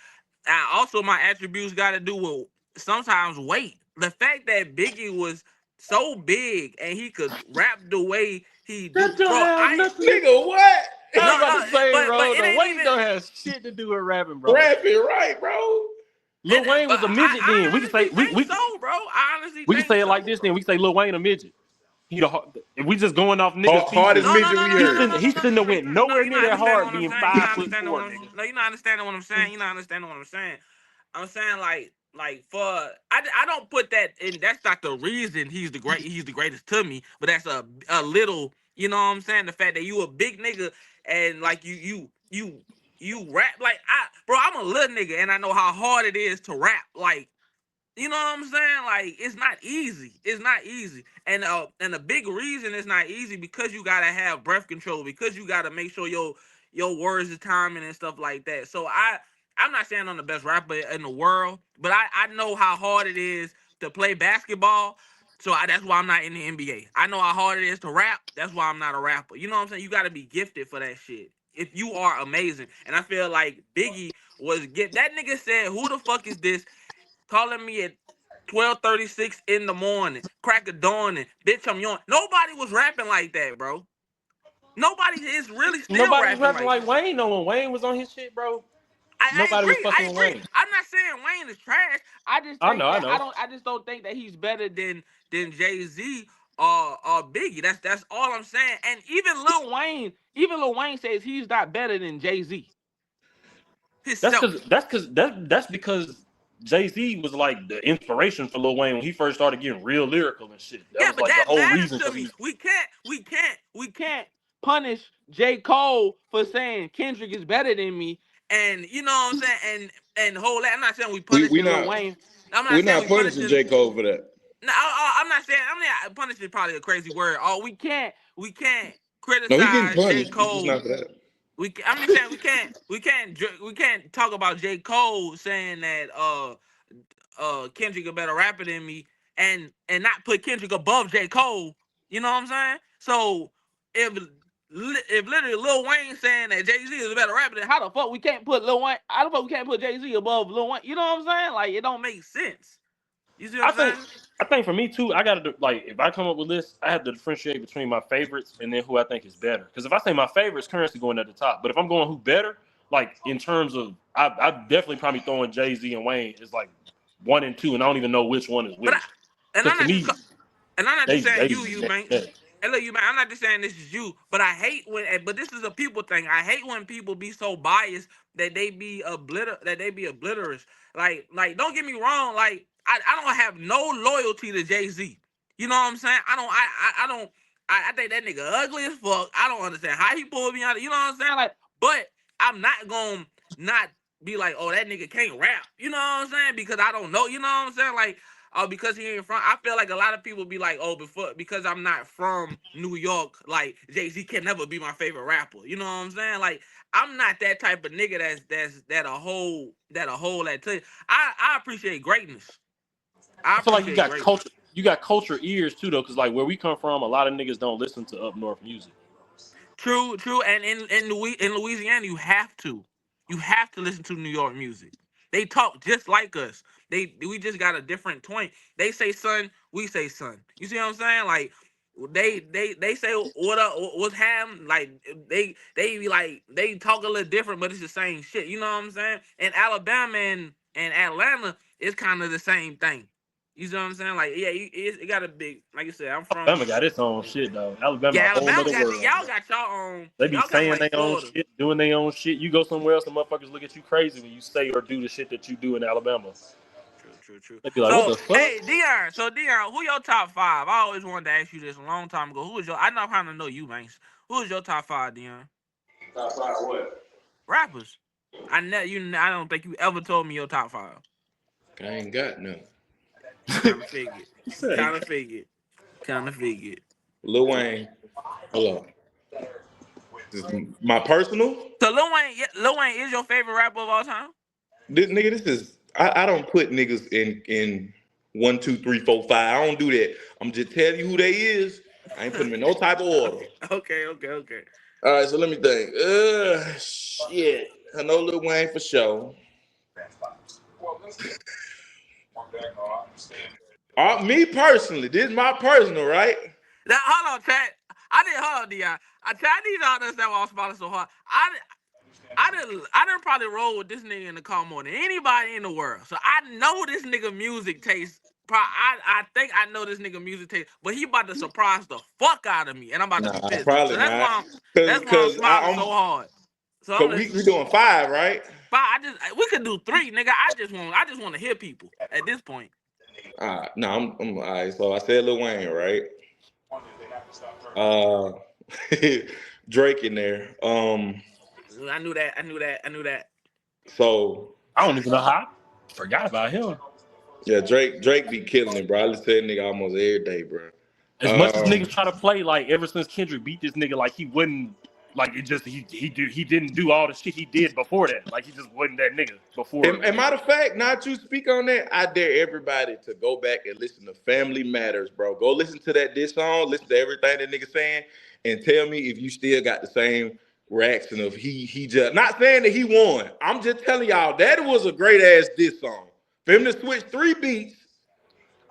also my attributes got to do with sometimes weight. The fact that Biggie was so big and he could rap the way he do, That don't bro. have nothing. Nigga, what? I was No, about to say, but bro, it the ain't Wayne even. don't have shit to do with rapping, bro. Rapping right, bro. Lil Wayne was a midget then. We can say so, bro. I honestly we can think say it so. like this then. We can say Lil Wayne a midget. If we just going off niggas Hardest pieces, midget we heard. he shouldn't have went nowhere You're near not that understanding hard what I'm being saying. 5'4", nigga. No, you're not understanding what I'm saying. You're not understanding what I'm saying. I'm saying like for I don't put that in. That's not the reason he's the greatest to me. But that's a little. You know what I'm saying? The fact that you a big nigga and like you rap like I'm a little nigga and I know how hard it is to rap. Like, you know what I'm saying? Like, it's not easy. It's not easy. And the big reason it's not easy because you gotta have breath control, because you gotta make sure your words is timing and stuff like that. So I'm not saying I'm the best rapper in the world, but I know how hard it is to play basketball. So that's why I'm not in the NBA. I know how hard it is to rap. That's why I'm not a rapper. You know what I'm saying? You gotta be gifted for that shit. If you are amazing. And I feel like Biggie that nigga said, who the fuck is this calling me at 12:36 in the morning, crack of dawn, and bitch, I'm young. Nobody was rapping like that, bro. Nobody is really still Nobody was rapping rapping like like that. Wayne. No, when Wayne was on his shit, bro. I Nobody was agree. fucking I with agree. Wayne. I'm not saying Wayne is trash. I just I think know, I that know. I just don't think that he's better than Jay-Z or Biggie. That's all I'm saying. And even Lil Wayne says he's not better than Jay-Z himself. That's because Jay-Z was like the inspiration for Lil Wayne when he first started getting real lyrical and shit. That Yeah, was but like the that whole matters reason to because me. he. We can't punish J. Cole for saying Kendrick is better than me, and you know what I'm saying, and whole that. I'm not saying we We punishing Lil not Wayne. I'm we not saying not we punishing punishing. J. Cole for that. No, I'm not saying. I'm not punishing is probably a crazy word. Oh, we can't No, he getting criticize J. punished. It's just Cole. not for that. I'm just saying we can't talk about J. Cole saying that Kendrick a better rapper than me and not put Kendrick above J. Cole. You know what I'm saying? So if literally Lil Wayne saying that Jay-Z is a better rapper, then how the fuck we can't put Lil Wayne? How the fuck we can't put Jay-Z above Lil Wayne? You know what I'm saying? Like, it don't make sense. You see what I I'm think saying? I think for me too, I gotta like if I come up with this, I have to differentiate between my favorites and then who I think is better. Because if I say my favorites, Currency going at the top. But if I'm going who better, like in terms of, I definitely probably throwing Jay-Z and Wayne is like 1 and 2, and I don't even know which one is But which. and Because I'm to not me, just and I'm not they just saying they you neck man. and neck. And look, you man, I'm not just saying this is you, but I hate but this is a people thing. I hate when people be so biased that they be obliterates. Like, don't get me wrong. Like, I don't have no loyalty to Jay-Z. You know what I'm saying? I don't. I think that nigga ugly as fuck. I don't understand how he pulled me out. You know what I'm saying? Like, but I'm not gonna not be like, oh, that nigga can't rap. You know what I'm saying? Because I don't know. You know what I'm saying? Like, oh, because he ain't from. I feel like a lot of people be like, oh, because I'm not from New York, like Jay-Z can never be my favorite rapper. You know what I'm saying? Like, I'm not that type of nigga that'll hold that to you. I appreciate greatness. I I feel like you appreciate got greatness. culture. You got culture ears too, though, because like where we come from, a lot of niggas don't listen to up north music. True. And in Louisiana, you have to listen to New York music. They talk just like us. We just got a different twang. They say son, we say son. You see what I'm saying? Like they say what up, what's happening. Like they be like they talk a little different, but it's the same shit. You know what I'm saying? And Alabama and Atlanta is kind of the same thing. You see what I'm saying? Like yeah, it got a big like you said. I'm from Alabama got its own shit though. Alabama yeah, a whole Alabama nother got world. y'all got y'all own. They be Y'all kind of saying like their own Florida. shit, doing their own shit. You go somewhere else, the motherfuckers look at you crazy when you say or do the shit that you do in Alabama. True. They be like, what So, the fuck? hey, Dion, who your top five? I always wanted to ask you this a long time ago. Who is your? I know how to know you, man. Who is your top five, Dion? Top five what? Rappers. I don't think you ever told me your top five. I ain't got none. Kind of figured. Kind of figured. Lil Wayne. Hold on. This is my personal. So Lil Wayne is your favorite rapper of all time? This is. I don't put niggas in 1, 2, 3, 4, 5. I don't do that. I'm just telling you who they is. I ain't putting them in no type of order. Okay. All right, so let me think. Shit. I know Lil Wayne for sure. Me personally, this is my personal, right? Now hold on, chat. Hold on, Dion. I need to understand why I'm smiling so hard. I didn't probably roll with this nigga in the car more than anybody in the world. So I know this nigga music taste. I think I know this nigga music taste, but he about to surprise the fuck out of me, and I'm about to be Nah, pissed. So probably not. that's why I'm Cause smiling so hard. So I'm we listening. doing 5, right? But we could do 3, nigga. I just want to hear people at this point. No, I'm all right. So I said Lil Wayne, right? Uh, Drake in there. I knew that. So I don't even know how I forgot about him. yeah, Drake be killing it, bro. I listen to that nigga almost every day, bro. As much as niggas try to play like ever since Kendrick beat this nigga, like he wouldn't, like it just he didn't do all the shit he did before that. Like he just wasn't that nigga before. And matter of fact, not you speak on that. I dare everybody to go back and listen to Family Matters, bro. Go listen to this song, listen to everything that nigga saying, and tell me if you still got the same reaction of he just not saying that he won. I'm just telling y'all that was a great ass diss song. For him to switch 3 beats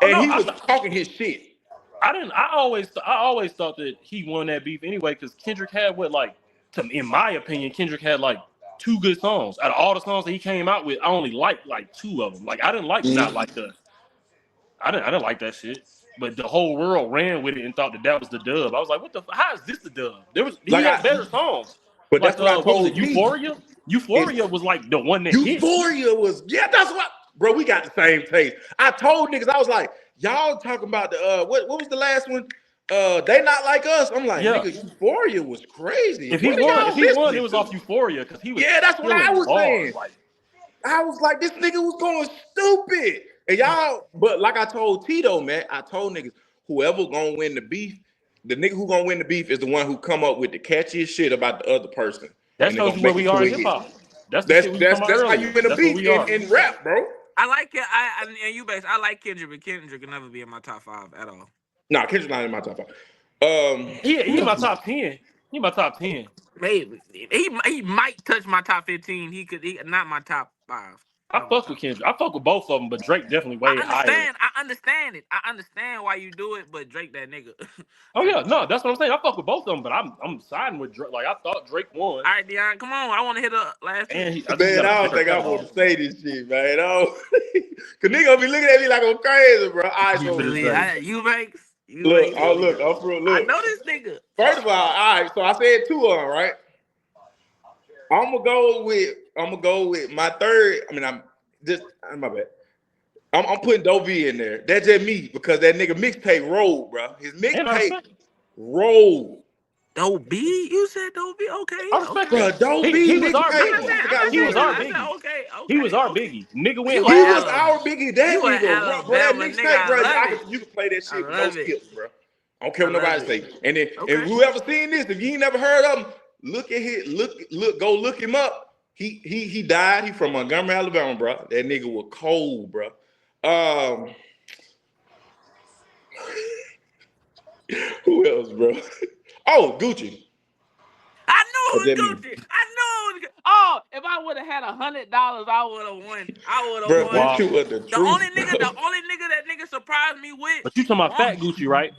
and he was talking his shit. I always thought that he won that beef anyway because Kendrick had in my opinion, Kendrick had like 2 good songs. Out of all the songs that he came out with, I only liked like 2 of them. Like I didn't like Not Like Us. I didn't like that shit. But the whole world ran with it and thought that was the dub. I was like, how is this the dub? He had better songs. But Like that's what I what was told it, Euphoria? Euphoria was like the one that hit. Euphoria was, that's what, bro, we got the same taste. I told niggas, I was like, y'all talking about the, what was the last one? They Not Like Us. I'm like, nigga, Euphoria was crazy. If he won, it was off Euphoria because he was. Yeah, that's what I was saying. Like, I was like, this nigga was going stupid. And y'all, but like I told Tito, man, I told niggas, whoever gonna win the beef, the nigga who gonna win the beef is the one who come up with the catchiest shit about the other person. That shows you where we are in hip hop. That's how you in a beef in rap, bro. I like it. And you base. I like Kendrick, but Kendrick can never be in my top 5 at all. Nah, Kendrick not in my top 5. He in my top 10. He my top 10. Maybe he might touch my top 15. He not my top 5. I fuck with Kendrick. I fuck with both of them, but Drake definitely way higher. I understand it. I understand why you do it, but Drake that nigga. Oh yeah, no, that's what I'm saying. I fuck with both of them, but I'm siding with Drake. Like I thought Drake won. All right, Dion, come on. I want to hit the last. Man, I don't think I want to say this shit, man. Oh, cause nigga gonna be looking at me like I'm crazy, bro. All right, so you makes. Look, I'm for look. I know this nigga. First of all right. So I said 2 of them, right? I'm gonna go with my third. I mean, my bad. I'm putting Doe B in there. That's just me because that nigga mixtape rolled, bro. His mixtape rolled. Doe B? You said Doe B? Okay. I respect that. Doe B. He was our biggie. He was our biggie. Okay. He was our biggie. Nigga went. He was our biggie. That nigga, bro. That mixtape, bro. You can play that shit with no skips, bro. I don't care what nobody say. And then, and whoever seen this, if you ain't never heard of him, go look him up. He died. He from Montgomery, Alabama, bro. That nigga was cold, bro. Who else, bro? Oh, Gucci. I knew it was Gucci. Oh, if I would have had $100, I would have won. I would Bro, have this won. shit was the The truth. only nigga that nigga surprised me with. But you talking about Fat Gucci, right?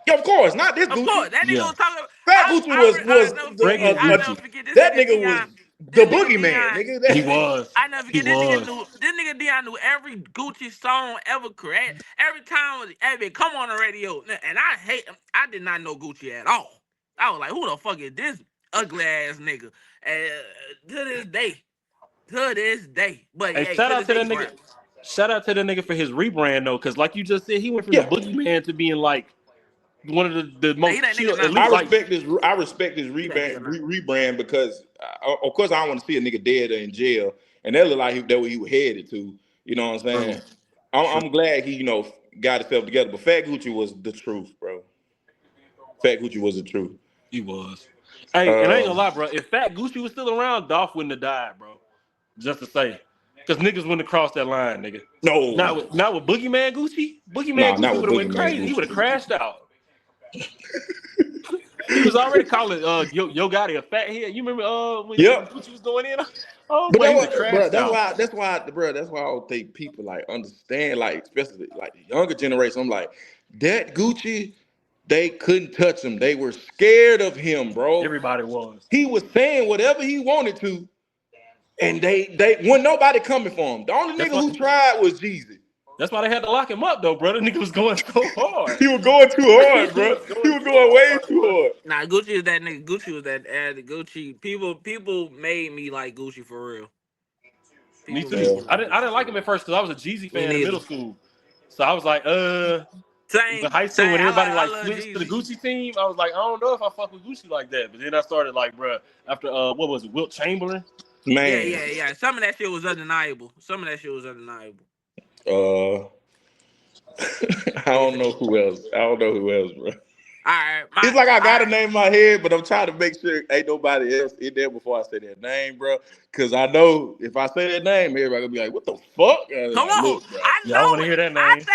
Yeah, of course, not this Of Gucci. course, that nigga Yeah. was talking. Fat Gucci was I never forget. Pregnant I Gucci. never forget this that nigga nigga was Dion. the This nigga boogeyman, Dion. nigga. He was. I never He forget this nigga was. knew. This nigga Dion knew every Gucci song ever created. Every time it come on the radio, and I hate him. I did not know Gucci at all. I was like, who the fuck is this ugly ass nigga? And to this day. But Hey, hey, shout to out this to day, that he nigga. rap. Shout out to that nigga for his rebrand though, because like you just said, he went from Yeah. the boogeyman to being like one of the He most that chill. nigga At now. I least like respect his He that nigga now. rebrand because, of course, I don't want to see a nigga dead or in jail, and that look like that what he was headed to. You know what I'm saying? I'm glad he got himself together. But Fat Gucci was the truth, bro. Fat Gucci was the truth. he was. Hey, and I ain't gonna lie, bro. If Fat Gucci was still around, Dolph wouldn't have died, bro. Just to say, because niggas wouldn't have crossed that line, nigga. No, Not with Boogeyman Gucci. nah, Boogeyman not Gucci with would have went Boogeyman crazy. He Gucci. would have crashed out. He was already calling Yo Gotti a fat head. You remember when Yep. Gucci was going in? Oh But boy, he would have crashed out. that's why I don't think people like understand, like especially like the younger generation. I'm like, that Gucci, they couldn't touch him. They were scared of him, bro. Everybody was. He was saying whatever he wanted to, and they when nobody coming for him. The only That's nigga why- who tried was Jeezy. That's why they had to lock him up, though, brother. Nigga was going so hard. He was going too hard, bro. He was going way too hard. Nah, Gucci is that nigga. Gucci was that Gucci. People made me like Gucci for real. Me People too. made me I didn't like him at first because I was a Jeezy fan in neither. middle school. So I was like, Same. in high school when everybody I like love switched to the Jeezy. Gucci team, I was like, I don't know if I fuck with Gucci like that. But then I started like, bruh, after what was it, Wilt Chamberlain? Man. Yeah. Some of that shit was undeniable. I don't know who else. Bro. All right. It's like I got a name in my head, but I'm trying to make sure ain't nobody else in there before I say that name, bro. Because I know if I say that name, everybody gonna be like, "What the fuck?" Come on, Look, bro. I know. Yeah, I want to hear that name.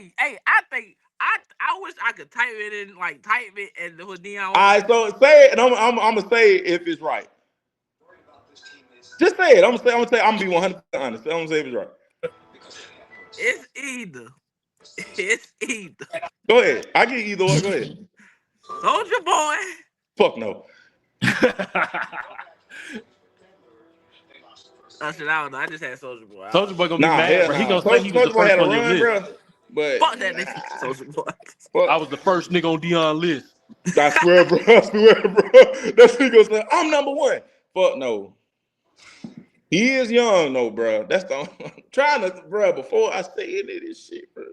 I think I wish I could type it in, like type it, and with Dion. All right, so say it, and I'm gonna say it if it's right. Just say it. I'm gonna be 100% honest. I'm gonna say if it's right. It's either. Go ahead. I get either one. Go ahead. Soldier Boy. Fuck no. I don't know. I just had Soldier Boy. Soldier Boy gonna be mad, bro. He gonna say he was the Soulja Boy first had a on your run, list. bro. But Fuck that nigga, Soldier Boy. I was the first nigga on Dion's list. I swear, bro. That's what he gonna say. I'm number one. Fuck no. He is young, though, bro. That's the I'm trying to, bro. Before I say any of this shit, bro.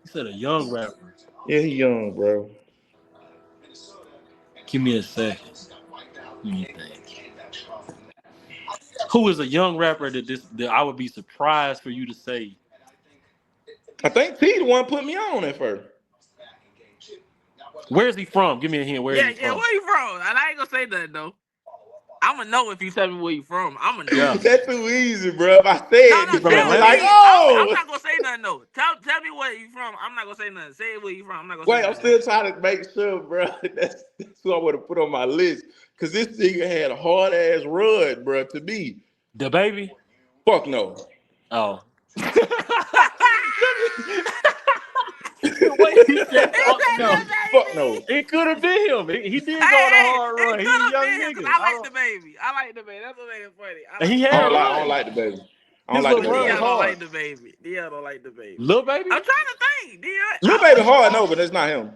He said a young rapper. Yeah, he young, bro. Give me a second. Let me think. Who is a young rapper that I would be surprised for you to say? I think T the one put me on at first. Where is he from? Give me a hint. Where is he from? Where you from? And I ain't gonna say nothing though. I'm gonna know if you tell me where you from. I'm gonna know. Yeah. That's too easy, bro. If I say it, No, people tell be me. like, I'm oh. not gonna say nothing though. Tell me where you from. I'm not gonna say nothing. Say where you from. I'm not gonna Wait, say I'm nothing. still trying to make sure, bro. That's who I would have put on my list. Cause this nigga had a hard ass run, bro, to me. The baby? Fuck no. Oh. Wait, he said, fuck no. Fuck no. It could have been him. He did go on a hard run. He's a young nigga. I like the baby. That's what makes it funny. And he I had don't like the baby. I don't His like the little run baby. was Dion don't hard. like the baby. Dion don't like the baby. Lil Baby? I'm trying to think. Dion. Lil Baby hard, no, but that's not him.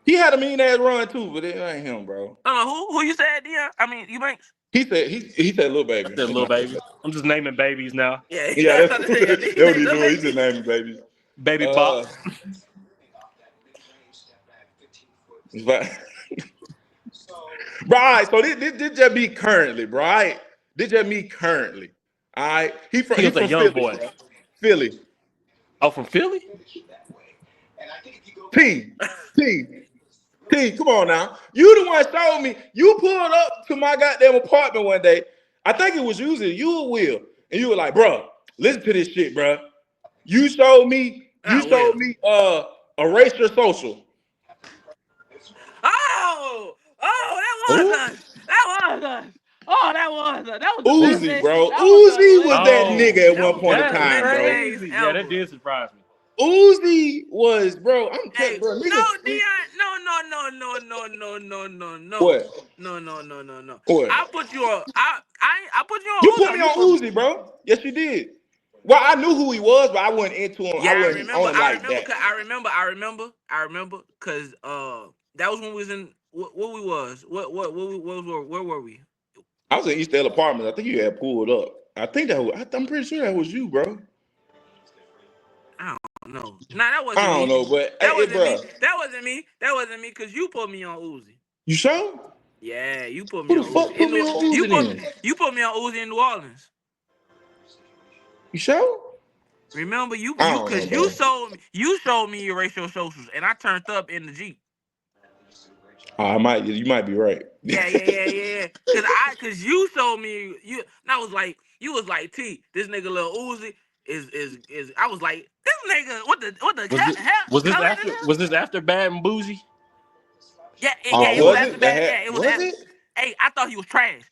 He had a mean ass run too, but it ain't him, bro. Who you said, Dion? I mean, you Banks? He said Lil Baby. I said Lil Baby. I'm just naming babies now. Yeah, that's what he's doing. He's just naming babies. Baby Bop. But, bro, all right, so this just me currently, bro. All right? This just me currently. All right. He was from a young Philly, boy. bro. Philly. Oh, from Philly? T, come on now. You the one showed me. You pulled up to my goddamn apartment one day. I think it was usually you or Will. And you were like, bro, listen to this shit, bro. You showed me Erase Your Social. Oh, that was us. Oh, that was the Uzi, best. bro. That was Uzi the was that Oh, nigga at that one was point the in that's time, best bro. phase crazy. Yeah, that ever. did surprise me. Uzi was, bro. I'm telling, Hey, bro, no, niggas. Dion, no. What? No. What? I put you on. I put you You on put Uzi. me You on put. Uzi, bro. Yes, you did. Well, I knew who he was, but I wasn't into him. Yeah, I I wasn't remember. on him like that. I remember. Cause that was when we was in what we was. Where were we? I was in East L Apartments. I think you had pulled up. I think that was, I'm pretty sure that was you, bro. I don't know. Nah, that I wasn't don't me. know, but That hey, wasn't me. bro, That wasn't me. That wasn't me. Cause you put me on Uzi. you sure? Yeah, you put me Who on the Uzi. fuck put me on Uzi then? You put me on Uzi in New Orleans. You sure? Remember I you don't know, cause bro. you showed me your racial socials and I turned up in the Jeep. You might be right. Yeah. Cause you showed me you and I was like you was like T, this nigga Lil Uzi is I was like, this nigga what the Was it hell was this color in after him? was this after Bad and Bougie? Yeah, it was Was after it? That that. had Yeah, it was was after. it? Hey, I thought he was trash.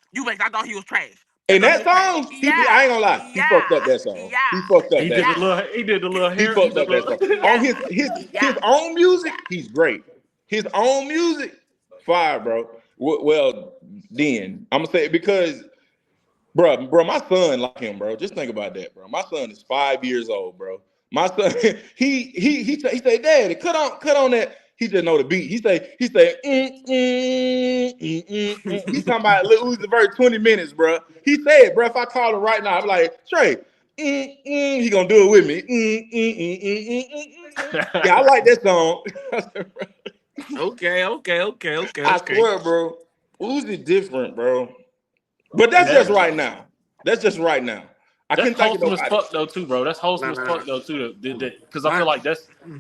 I thought he was trash. I In thought he that was trash. song, I ain't Yeah, gonna lie, he fucked up that song. He fucked up He that did the song. yeah, little He hair, fucked the up that little song. On yeah, his yeah, own music, yeah. he's great. His own music, fire, bro. Well, then I'm gonna say it because, bro, my son like him, bro. Just think about that, bro. My son is 5 years old, bro. My son, he say, Daddy, cut on that. He just know the beat. He say, He talking about Lil Uzi Vert 20 minutes, bro. He said, bro, if I call him right now, I'm like, Trey, he gonna do it with me. Yeah, I like that song. I Okay. swear, bro. Uzi different, bro. But that's that just right now. That's just right now. I that's couldn't think of wholesome as nobody. fuck though too, bro. That's wholesome as Nah. fuck though too. Because I feel My, like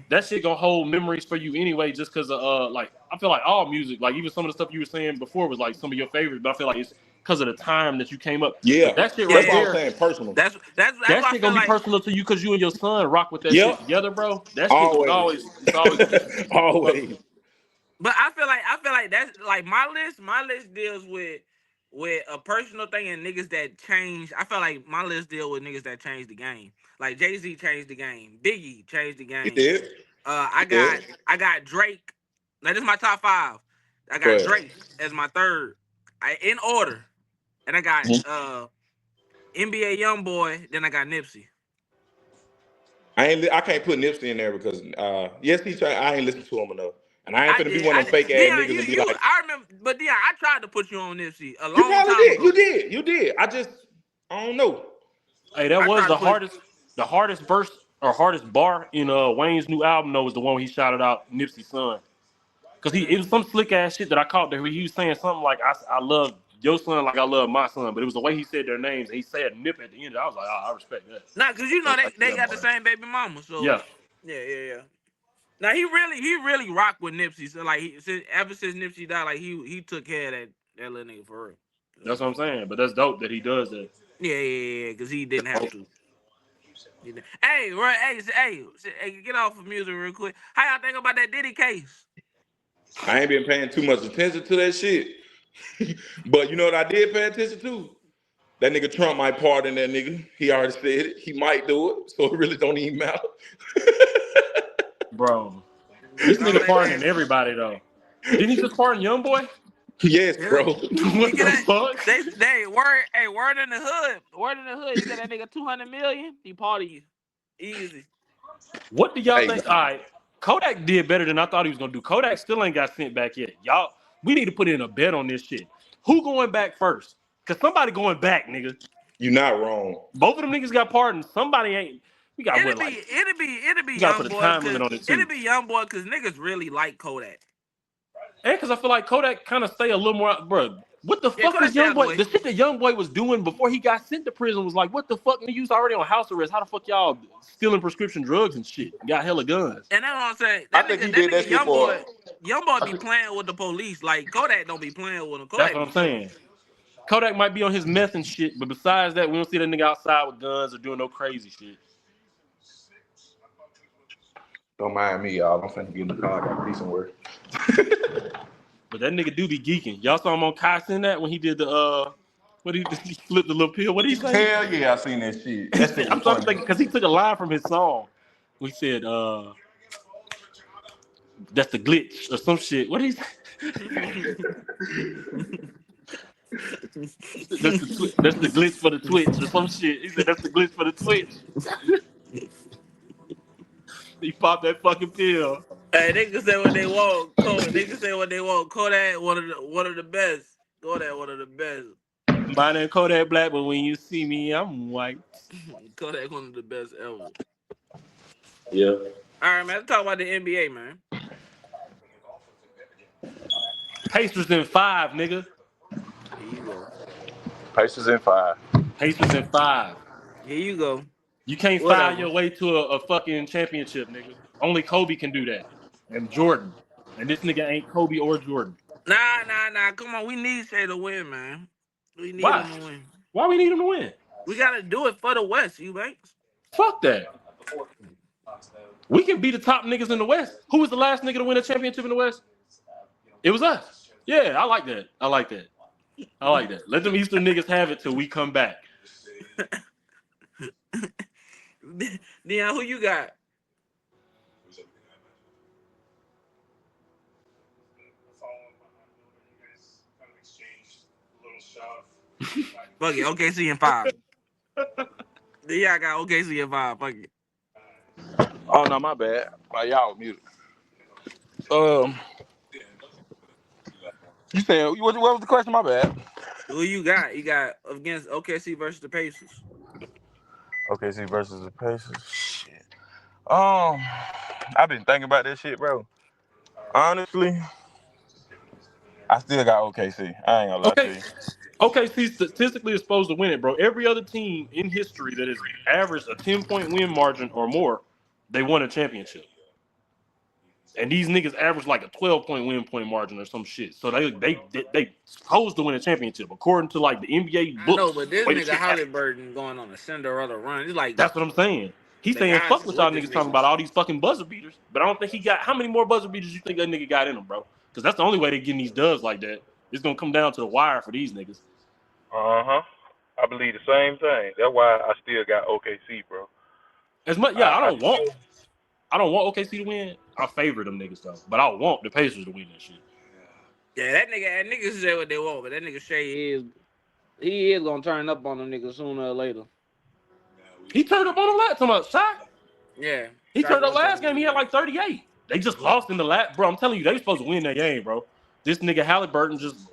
that shit gonna hold memories for you anyway. Just because of like I feel like all music, like even some of the stuff you were saying before was like some of your favorites, but I feel like it's because of the time that you came up. But Yeah, that shit that's right why I'm yeah. there, saying personal. That's that what I shit feel gonna be like. personal to you because you and your son rock with that shit Yep, together, bro. That shit is always, always it's always always. But I feel like that's like my list. My list deals with a personal thing and niggas that change. I feel like my list deal with niggas that changed the game. Like Jay-Z changed the game. Biggie changed the He game. did. He did. I got Drake. Now this is my top five. I got But Drake as my third, in order, and I got NBA YoungBoy. Then I got Nipsey. I can't put Nipsey in there because yes, he tried. I ain't listen to him enough, and I ain't I finna be did. one of them fake ass Dion, niggas and be like, I remember, but Dion, I tried to put you on Nipsey a you long probably time did. You ago. did. You did. I don't know. Hey, that I was tried to put. the hardest verse or hardest bar in Wayne's new album though was the one where he shouted out Nipsey's son. Cause it was some slick ass shit that I caught there. He was saying something like I love your son like I love my son, but it was the way he said their names. And he said Nip at the end. I was like, oh, I respect that. Nah, cause you I know was like, they yeah, got the man. same baby mama, so Yeah, yeah. Now he really rocked with Nipsey. So like ever since Nipsey died, like he took care of that little nigga for real. that's what I'm saying. But that's dope that he does that. Yeah, cause he didn't have to. Hey, right, hey, get off of music real quick. How y'all think about that Diddy case? I ain't been paying too much attention to that shit. But you know what I did pay attention to? That nigga Trump might pardon that nigga. He already said it. He might do it, so it really don't even matter. Bro, this No, nigga pardoning everybody though. Didn't he just pardon Young Boy? Yes, yeah. bro. You What get the that? fuck? Word in the hood. Word in the hood. You get that nigga 200 million. He party you, easy. What do y'all Hey, think? All right, Kodak did better than I thought he was gonna do. Kodak still ain't got sent back yet. Y'all, we need to put in a bet on this shit. Who going back first? Cause somebody going back, nigga. you're not wrong. Both of them niggas got pardoned. Somebody ain't. We got what like? It'll be We gotta put young a boy time cause limit on it it'll too. be young boy cause niggas really like Kodak. And cause I feel like Kodak kind of stay a little more, bro. What the Yeah, fuck Kodak was stay Young out the Boy? way. The shit that Young Boy was doing before he got sent to prison was like, what the fuck? Nigga, you was already on house arrest. How the fuck y'all stealing prescription drugs and shit? Got hella guns. And that's what I'm saying. I think he That did that nigga shit for. young boy be playing with the police. Like Kodak don't be playing with him. That's Kodak what be I'm chilling. saying. Kodak might be on his meth and shit, but besides that, we don't see that nigga outside with guns or doing no crazy shit. Don't mind me, y'all. I'm finna get in the car. I got decent work. But that nigga do be geeking. Y'all saw him on Kai in that when he did the What he flipped the little pill? What did he say? Hell yeah, I seen that shit. That shit I'm was trying to funny. think because he took a line from his song. We said, "That's the glitch" or some shit. What did he say? That's the glitch for the Twitch or some shit. He said that's the glitch for the Twitch. He popped that fucking pill. Hey, niggas say what they want. Niggas say what they want. Kodak, one of the best. Kodak, one of the best. My name Kodak Black, but when you see me, I'm white. Kodak, one of the best ever. Yeah. All right, man. Let's talk about the NBA, man. Pacers in 5, nigga. Here you go. Pacers in 5. Pacers in 5. Here you go. You can't fire Whatever. your way to a fucking championship, nigga. Only Kobe can do that. And Jordan. And this nigga ain't Kobe or Jordan. Nah. Come on. We need Shea to win, man. We need Why? him to win. Why we need him to win? We got to do it for the West, Eubanks. Fuck that. We can be the top niggas in the West. Who was the last nigga to win a championship in the West? It was us. Yeah, I like that. Let them Eastern niggas have it till we come back. Dion, who you got? Fuck it, OKC in 5. Dion got OKC in 5. Fuck it. Oh no, my bad. Y'all muted. You saying what was the question? My bad. Who you got? You got against OKC versus the Pacers. OKC versus the Pacers. Shit. I've been thinking about that shit, bro. Honestly, I still got OKC. I ain't gonna lie to you. OKC statistically is supposed to win it, bro. Every other team in history that has averaged a 10-point win margin or more, they won a championship. And these niggas average like a 12-point win point margin or some shit. So they supposed to win a championship according to like the NBA books. No, but this nigga Halliburton going on a Cinderella run. He's like, that's what I'm saying. He's saying fuck what y'all niggas talking about all these fucking buzzer beaters. But I don't think he got how many more buzzer beaters you think that nigga got in him, bro? Because that's the only way they getting these dubs like that. It's gonna come down to the wire for these niggas. I believe the same thing. That's why I still got OKC, bro. As much, I don't want OKC to win. I favor them niggas though, but I want the Pacers to win that shit. Yeah, that niggas say what they want, but that nigga Shea is gonna turn up on them niggas sooner or later. He turned up on the last time, shot. Yeah, he turned up last game. He had like 38. They just lost in the last, bro. I'm telling you, they supposed to win that game, bro. This nigga Halliburton just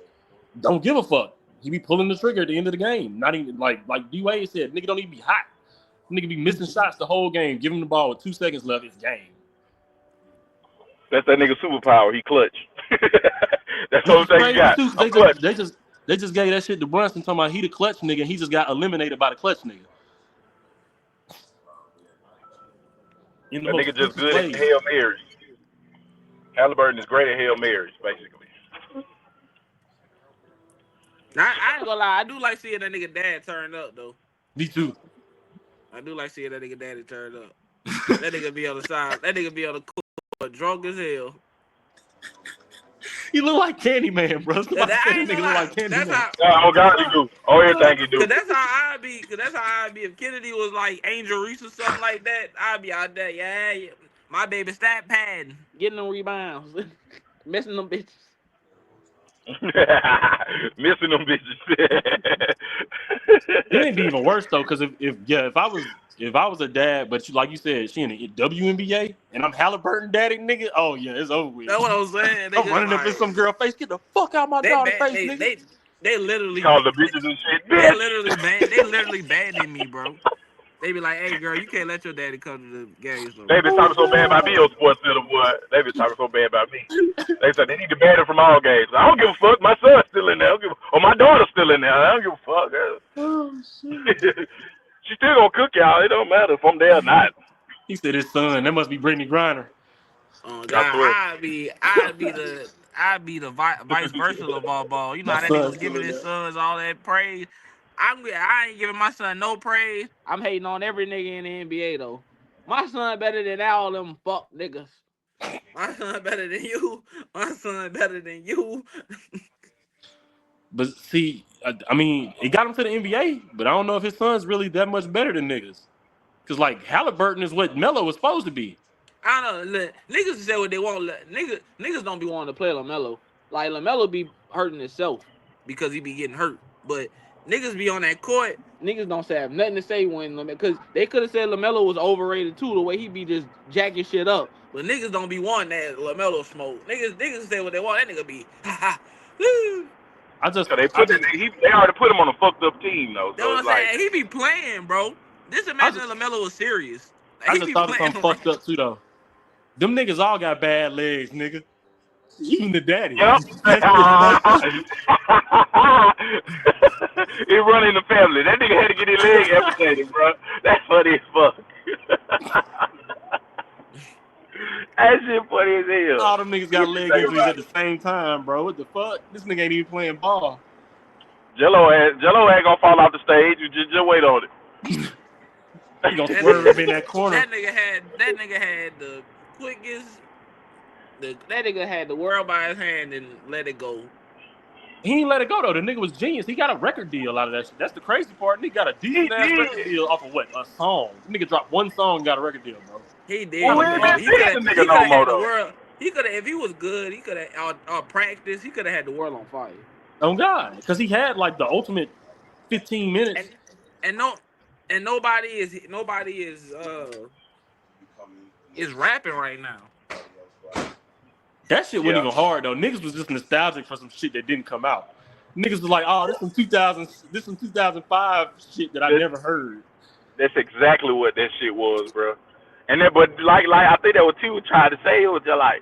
don't give a fuck. He be pulling the trigger at the end of the game. Not even like D-Wade said, nigga don't even be hot. Nigga be missing shots the whole game. Give him the ball with 2 seconds left. It's game. That's that nigga superpower. He clutch. That's the only thing he got. They just gave that shit to Brunson talking about he the clutch nigga. And he just got eliminated by the clutch nigga. That nigga just good at Hail Marys. Halliburton is great at Hail Marys, basically. I ain't gonna lie. I do like seeing that nigga dad turn up, though. Me too. I do like seeing that nigga daddy turn up. That nigga be on the side. That nigga be on the court drunk as hell. He look like Candyman, bro. Nigga look like Candyman. Oh God, he do. Oh, everything he do. Cause that's how I'd be. If Kennedy was like Angel Reese or something like that, I'd be out there. Yeah. My baby stat padding, getting them rebounds, missing them bitches. Missing them bitches. It ain't be even worse though, because if I was a dad, but like you said, she in the WNBA and I'm Halliburton daddy, nigga. Oh yeah, it's over with. That's what I was saying. I'm running up in some girl face. Get the fuck out my daughter's face, nigga. They literally call the bitches and shit. They literally banding me, bro. They be like, "Hey, girl, you can't let your daddy come to the games." They been talking so bad about me on Sports Center, boy. They been talking so bad about me. They said they need to ban him from all games. I don't give a fuck. My son's still in there. Or my daughter's still in there. I don't give a fuck. Oh shit. She still gonna cook y'all. It don't matter if I'm there or not. He said his son. That must be Brittany Griner. Oh God, I'd be the vice versa of ball. You know how that nigga was giving his sons all that praise. I ain't giving my son no praise. I'm hating on every nigga in the NBA though. My son better than all them fuck niggas. My son better than you. My son better than you. But see, I mean, it got him to the NBA, but I don't know if his son's really that much better than niggas. Cause like Halliburton is what Melo was supposed to be. I don't know. Look, niggas say what they want. Niggas don't be wanting to play LaMelo. Like LaMelo be hurting himself because he be getting hurt. But niggas be on that court. Niggas don't have nothing to say when because they could have said LaMelo was overrated too. The way he be just jacking shit up. But niggas don't be wanting that LaMelo smoke. Niggas say what they want. That nigga be ha ha. They already put him on a fucked up team though. That's what I'm saying. He be playing, bro. Just imagine LaMelo was serious. I just thought of something fucked up too though. Them niggas all got bad legs, nigga. Even the daddy. Yep. He running the family. That nigga had to get his leg amputated, bro. That's funny as fuck. That shit funny as hell. All them niggas got leg injuries at the same time, bro. What the fuck? This nigga ain't even playing ball. Jello ain't gonna fall off the stage. You just wait on it. He gonna swerve in that corner. That nigga had the quickest. That nigga had the world by his hand and let it go. He ain't let it go though. The nigga was genius. He got a record deal out of that shit. That's the crazy part. Nigga got a decent ass record deal off of what? A song. Nigga dropped one song and got a record deal, bro. He did. Well, He could have had the world. He could have, if he was good, he could have practice. He could have had the world on fire. Oh God, because he had like the ultimate 15 minutes. And nobody is rapping right now. That shit wasn't even hard though. Niggas was just nostalgic for some shit that didn't come out. Niggas was like, oh, this some 2005 shit that I never heard. That's exactly what that shit was, bro. And then, but like I think that what T was trying to say, it was just like,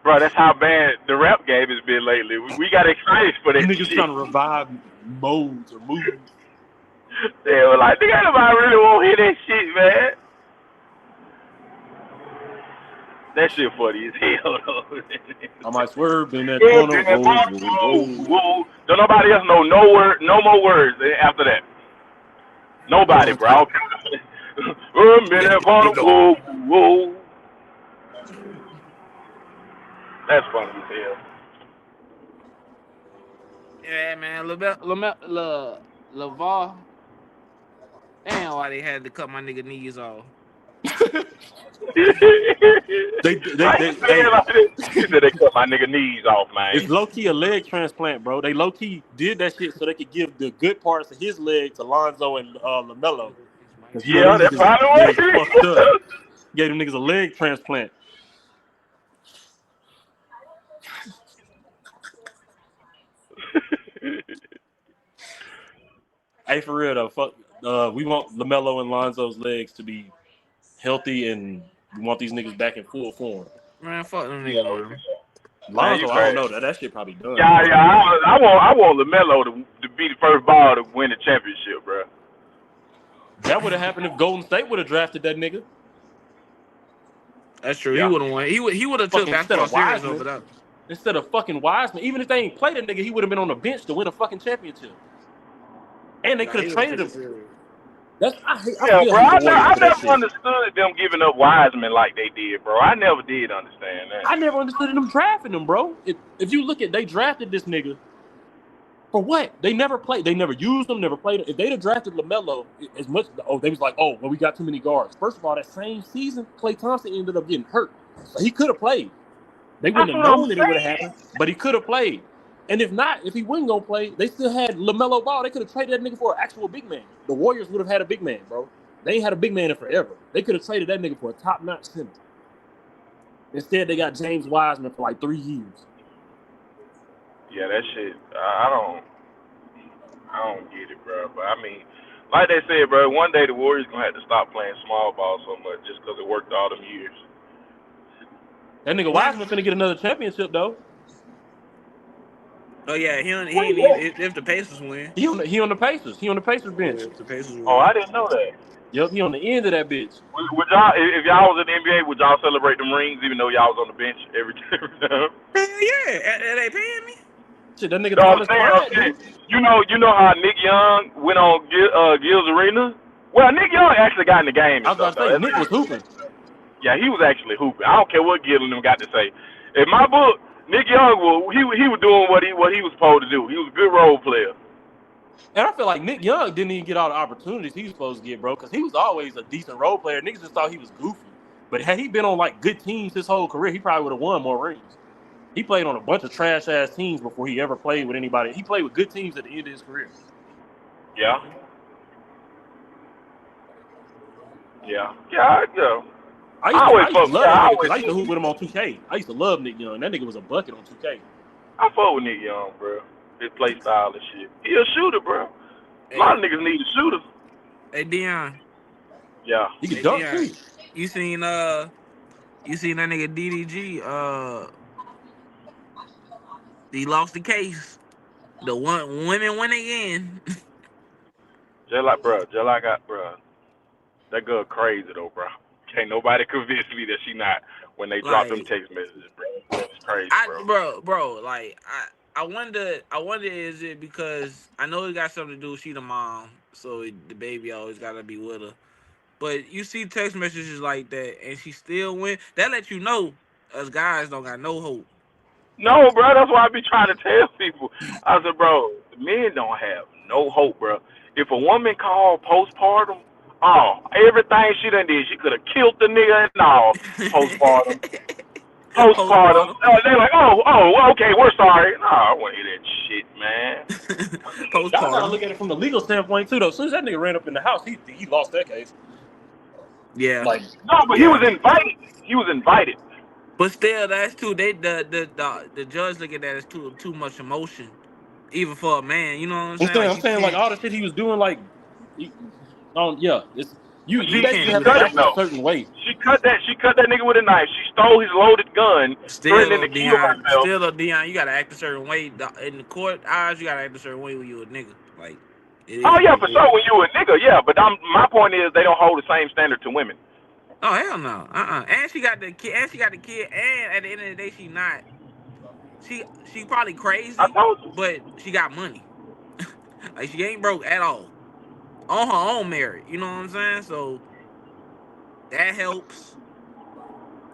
bro, that's how bad the rap game has been lately. We got excited for that niggas shit. trying to revive modes or moves. They were like, nigga, nobody really won't hear that shit, man. That shit funny as hell, though. I might swerve in that corner. Whoa. Don't nobody else know no more words after that. Nobody, bro. Whoa. That's funny as hell. Yeah, man. LaVar. Damn, why they had to cut my nigga knees off. They cut my nigga knees off, man. It's low key a leg transplant, bro. They low key did that shit so they could give the good parts of his leg to Lonzo and LaMelo. Yeah, that's probably what Gave them niggas a leg transplant. Hey, for real though, fuck. We want LaMelo and Lonzo's legs to be healthy, and we want these niggas back in full form. Man, fuck them niggas, bro. Lonzo, I don't know that shit probably done. Yeah. I want LaMelo to be the first ball to win the championship, bro. That would have happened if Golden State would have drafted that nigga. That's true. Yeah. He would have won. He would have took basketball series over that. Instead of fucking Wiseman, even if they ain't played a nigga, he would have been on the bench to win a fucking championship. And they could have traded him. Bro. I never understood them giving up Wiseman like they did, bro. I never did understand that. I never understood them drafting him, bro. If you look at, they drafted this nigga for what? They never played. They never used him. Never played him. If they'd have drafted LaMelo as much, they was like, oh, well, we got too many guards. First of all, that same season, Klay Thompson ended up getting hurt. So he could have played. They wouldn't have known that it would have happened, but he could have played. And if not, if he wasn't going to play, they still had LaMelo Ball. They could have traded that nigga for an actual big man. The Warriors would have had a big man, bro. They ain't had a big man in forever. They could have traded that nigga for a top-notch center. Instead, they got James Wiseman for like 3 years. Yeah, that shit, I don't get it, bro. But, I mean, like they said, bro, one day the Warriors going to have to stop playing small ball so much just because it worked all them years. That nigga Wiseman finna get another championship, though. Oh yeah, he ain't need if the Pacers win. He on the Pacers. He on the Pacers bench. If the Pacers win. Oh, I didn't know that. Yep, he on the end of that bitch. Would y'all, if y'all was in the NBA, would y'all celebrate them rings even though y'all was on the bench every time? Hell yeah, are they paying me? Shit, that nigga. You know how Nick Young went on Gil's Arena? Well, Nick Young actually got in the game. I was about to say Nick was hooping. Yeah, he was actually hooping. I don't care what Gil and them got to say. In my book, Nick Young, he was doing what he was supposed to do. He was a good role player. And I feel like Nick Young didn't even get all the opportunities he was supposed to get, bro, because he was always a decent role player. Niggas just thought he was goofy. But had he been on like good teams his whole career, he probably would have won more rings. He played on a bunch of trash ass teams before he ever played with anybody. He played with good teams at the end of his career. Yeah. Yeah. Yeah. Yeah. I used to love that nigga because I used to hoop with him on 2K. I used to love Nick Young. That nigga was a bucket on 2K. I fuck with Nick Young, bro. His play style and shit. He a shooter, bro. A lot of niggas need a shooter. Hey, Dion. Yeah. He can dunk too. You seen that nigga DDG? He lost the case. The women win again. Just like bro. That girl crazy though, bro. Can't nobody convince me that she not when they drop them text messages, bro. That's crazy, bro. Bro, like I wonder is it because I know it got something to do with she the mom, so the baby always gotta be with her. But you see text messages like that and she still win, that lets you know us guys don't got no hope. No, bro, that's why I be trying to tell people. I said, bro, men don't have no hope, bro. If a woman called postpartum, everything she done did, she could have killed the nigga and all. Postpartum. They're like, okay, we're sorry. No, I want to hear that shit, man. Y'all gotta look at it from the legal standpoint too, though. As soon as that nigga ran up in the house, he lost that case. Yeah. Like he was invited. He was invited. But still, that's too. The judge look at that as too much emotion, even for a man. You know what I'm saying? I'm saying like all the shit he was doing, like, it's you basically have to act a certain way. She cut that nigga with a knife. She stole his loaded gun. Still, Dion, you gotta act a certain way in the court eyes. You gotta act a certain way when you a nigga. Like, for sure when you a nigga, yeah. But my point is they don't hold the same standard to women. Oh hell no, And she got the kid, and at the end of the day, she not. She probably crazy, but she got money. Like she ain't broke at all. On her own merit, you know what I'm saying? So that helps.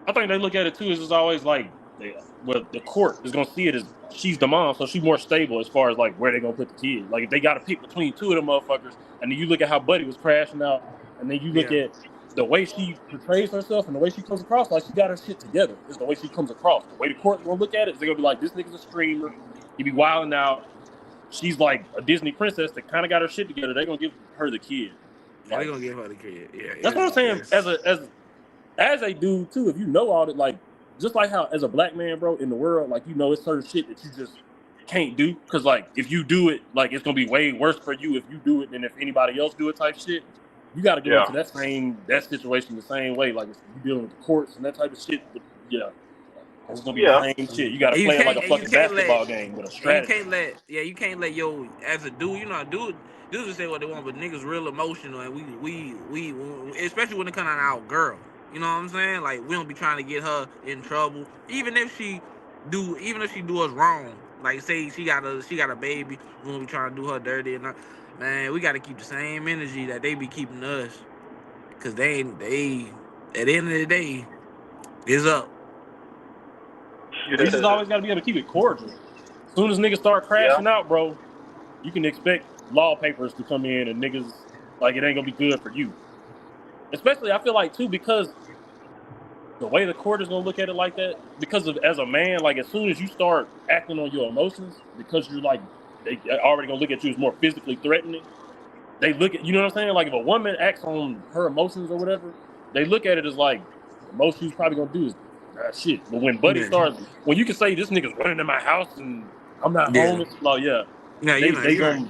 I think they look at it too as it's always like, the court is gonna see it as she's the mom, so she's more stable as far as like where they gonna put the kid. Like if they gotta pick between two of them motherfuckers, and then you look at how Buddy was crashing out, and then you look at the way she portrays herself and the way she comes across, like she got her shit together. It's the way she comes across. The way the court's gonna look at it is they're gonna be like, this nigga's a streamer. He be wilding out. She's like a Disney princess that kind of got her shit together. They're gonna give her the kid. They're gonna give her the kid. Yeah. That's what I'm saying. As a dude too, if you know all that, like just like how as a black man, bro, in the world, like it's certain shit that you just can't do because like if you do it, like it's gonna be way worse for you if you do it than if anybody else do it type shit. You got to go into that situation the same way. Like if you dealing with the courts and that type of shit, it's gonna be the same shit. You got to play it like a fucking basketball game with a strategy. You can't let as a dude, dudes will say what they want, but niggas real emotional, and we especially when it comes out our girl. You know what I'm saying? Like we don't be trying to get her in trouble, even if she do us wrong. Like say she got a baby, we won't be trying to do her dirty and. Man, we got to keep the same energy that they be keeping us, cause they at the end of the day, it's up. You just always got to be able to keep it cordial. As soon as niggas start crashing out, bro, you can expect law papers to come in and niggas like it ain't gonna be good for you. Especially, I feel like too because the way the court is gonna look at it like that, because of as a man, like as soon as you start acting on your emotions, because you're like. They already gonna look at you as more physically threatening. They look at, you know what I'm saying? Like if a woman acts on her emotions or whatever, they look at it as like the most she's probably gonna do is shit. But when Buddy starts, when you can say this nigga's running in my house and I'm not home, it's like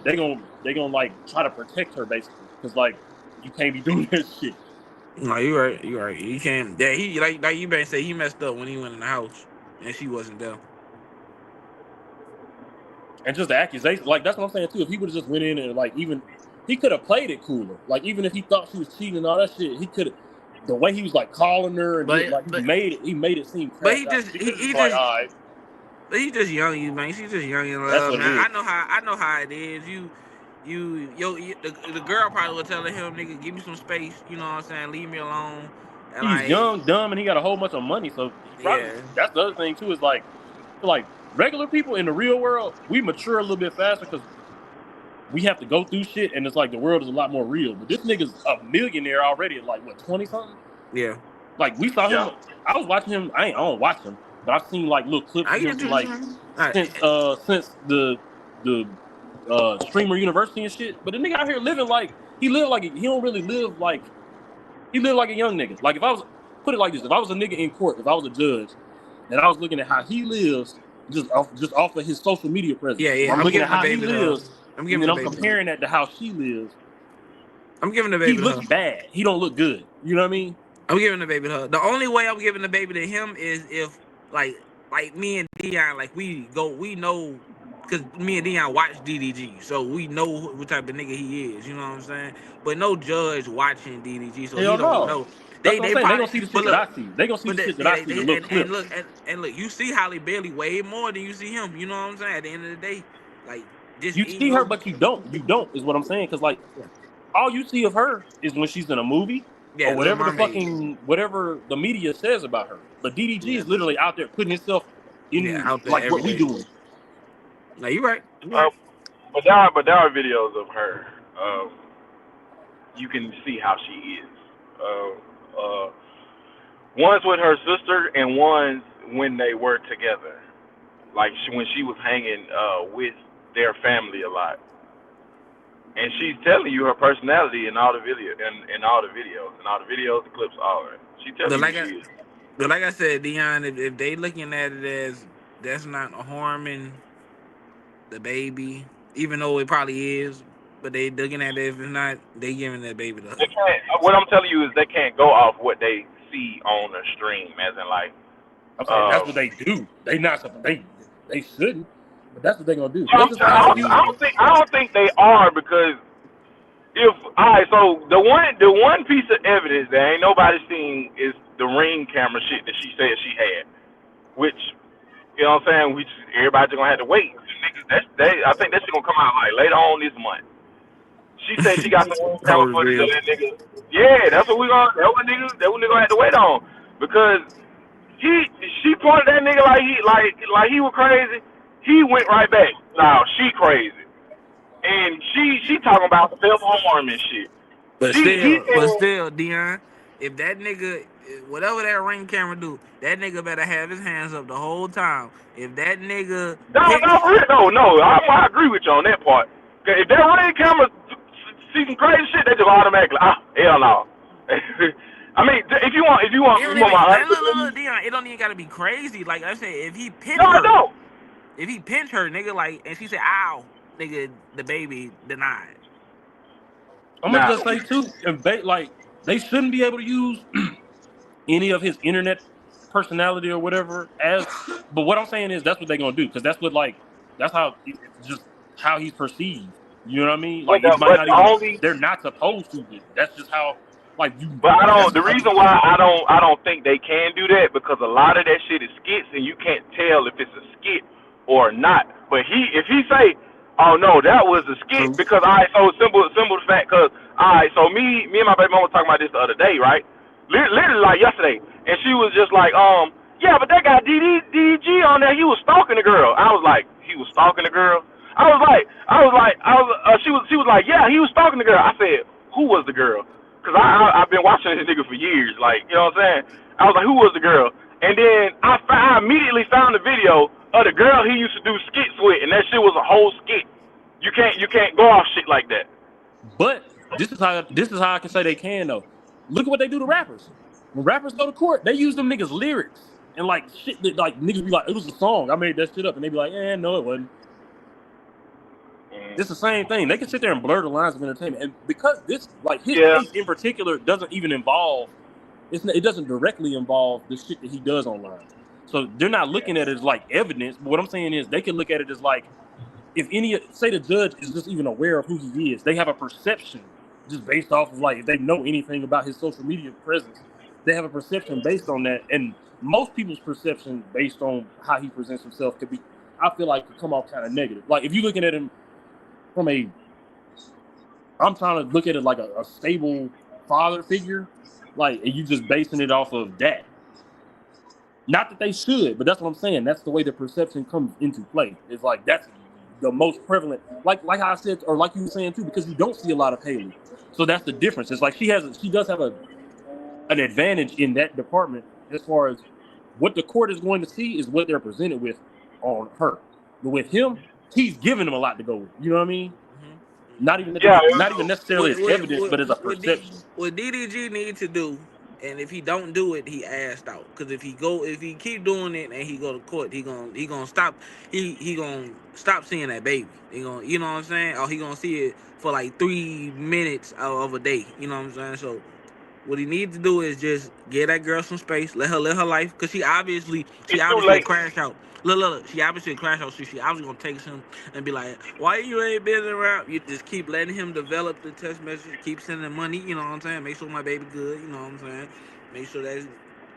they gonna like try to protect her basically because like you can't be doing that shit. No, you're right. You can't. Yeah, he like you better say he messed up when he went in the house and she wasn't there. And just the accusation, like that's what I'm saying too. If he would have just went in and like even he could have played it cooler. Like even if he thought she was cheating and all that shit, he could have. The way he was like calling her and he made it seem. But he just young, man. She's just young in love, man. I know how it is. The girl probably was telling him, nigga, give me some space. You know what I'm saying? Leave me alone. And he's young, dumb, and he got a whole bunch of money. So that's the other thing too. Is like regular people in the real world, we mature a little bit faster because we have to go through shit, and it's like the world is a lot more real. But this nigga's a millionaire already at like what 20 something. Yeah. Like we saw him. I was watching him. I don't watch him, but I've seen like little clips of him from, like since the streamer university and shit. But the nigga out here living like he don't really live like he lived like a young nigga. Like if I was put it like this, if I was a nigga in court, if I was a judge, and I was looking at how he lives just off of his social media presence. Yeah. I'm looking at how he lives. I'm comparing that to how she lives. I'm giving the baby. He looks bad. He don't look good. You know what I mean? I'm giving the baby to her. The only way I'm giving the baby to him is if like me and Dion, like we know, because me and Dion watch DDG, so we know what type of nigga he is. You know what I'm saying? But no judge watching DDG, so he don't know. They gonna see the shit that I see. They gonna see the shit that I see. And look, you see Halle Bailey way more than you see him. You know what I'm saying? At the end of the day, like just you see her, but you don't. You don't is what I'm saying. Because like all you see of her is when she's in a movie. Yeah, or whatever the media says about her. But DDG is literally out there putting himself in out there like what we doing. No, you're right. But there are videos of her. You can see how she is. One's with her sister and one's when they were together. Like when she was hanging with their family a lot. And she's telling you her personality in all the videos, the clips, all that. She tells you who she is. But like I said, Dion, if they looking at it as that's not harming the baby, even though it probably is, but they looking at it if it's not, they giving that baby to her. What I'm telling you is they can't go off what they see on the stream, as in like. That's what they do. They shouldn't. But that's what they're gonna do. I don't think they are, because so the one piece of evidence that ain't nobody seen is the Ring camera shit that she said she had, which you know what I'm saying. Everybody's gonna have to wait. I think that shit gonna come out like later on this month. She said she got some camera footage of that nigga. Yeah, that's what nigga gonna have to wait on, because she pointed that nigga like he was crazy. He went right back. Now she crazy, and she talking about self-harm and shit. But still, Dion, if that nigga, whatever that Ring camera do, that nigga better have his hands up the whole time. If that nigga, no, I agree with you on that part. If that Ring camera see some crazy shit, they just automatically, hell no. I mean, if you want look, Dion, it don't even gotta be crazy. Like I said, if he pinned her. If he pinched her, nigga, like, and she said, "Ow," nigga, the baby denied. I'm gonna just say too, like, they shouldn't be able to use any of his internet personality or whatever as. But what I'm saying is that's what they're gonna do, because that's how he's perceived. You know what I mean? Like, they're not supposed to. That's just how. Like you. But the reason why I don't think they can do that, because a lot of that shit is skits, and you can't tell if it's a skit or not. But if he say, oh no, that was a skit, because so simple the fact, because so me and my baby mama was talking about this the other day, right? Literally like yesterday, and she was just like, yeah, but that guy DDG on there, he was stalking the girl. I was like, he was stalking the girl? She was like, yeah, he was stalking the girl. I said, who was the girl? Because I've been watching this nigga for years, like, you know what I'm saying? I was like, who was the girl? And then I immediately found the video of the girl he used to do skits with, and that shit was a whole skit. You can't go off shit like that. But this is how I can say they can though. Look at what they do to rappers. When rappers go to court, they use them niggas' lyrics and like shit that like niggas be like, it was a song, I made that shit up, and they be like, no, it wasn't. It's the same thing. They can sit there and blur the lines of entertainment, and because this, like his case in particular, doesn't even involve. It doesn't directly involve the shit that he does online. So they're not looking at it as like evidence. But what I'm saying is they can look at it as like, if say the judge is just even aware of who he is, they have a perception just based off of like, if they know anything about his social media presence, they have a perception based on that. And most people's perception based on how he presents himself could come off kind of negative. Like if you're looking at him from I'm trying to look at it like a stable father figure, like, and you just basing it off of that. Not that they should, but that's what I'm saying. That's the way the perception comes into play. It's like the most prevalent. Like I said, or like you were saying too, because you don't see a lot of Haley. So that's the difference. It's like she does have an advantage in that department as far as what the court is going to see is what they're presented with on her. But with him, he's giving them a lot to go with. You know what I mean? Not even necessarily as evidence, but as a perception. What DDG need to do, and if he don't do it, he asked out. Because if he keep doing it and he go to court, he gonna stop. He gonna stop seeing that baby. He gonna, you know what I'm saying? Or he gonna see it for like 3 minutes of a day. You know what I'm saying? So what he needs to do is just get that girl some space, let her live her life, because she obviously crash out. Look, she obviously crash out. So she obviously gonna take him and be like, "Why you ain't been around?" You just keep letting him develop the text message, keep sending money. You know what I'm saying? Make sure my baby good. You know what I'm saying? Make sure that's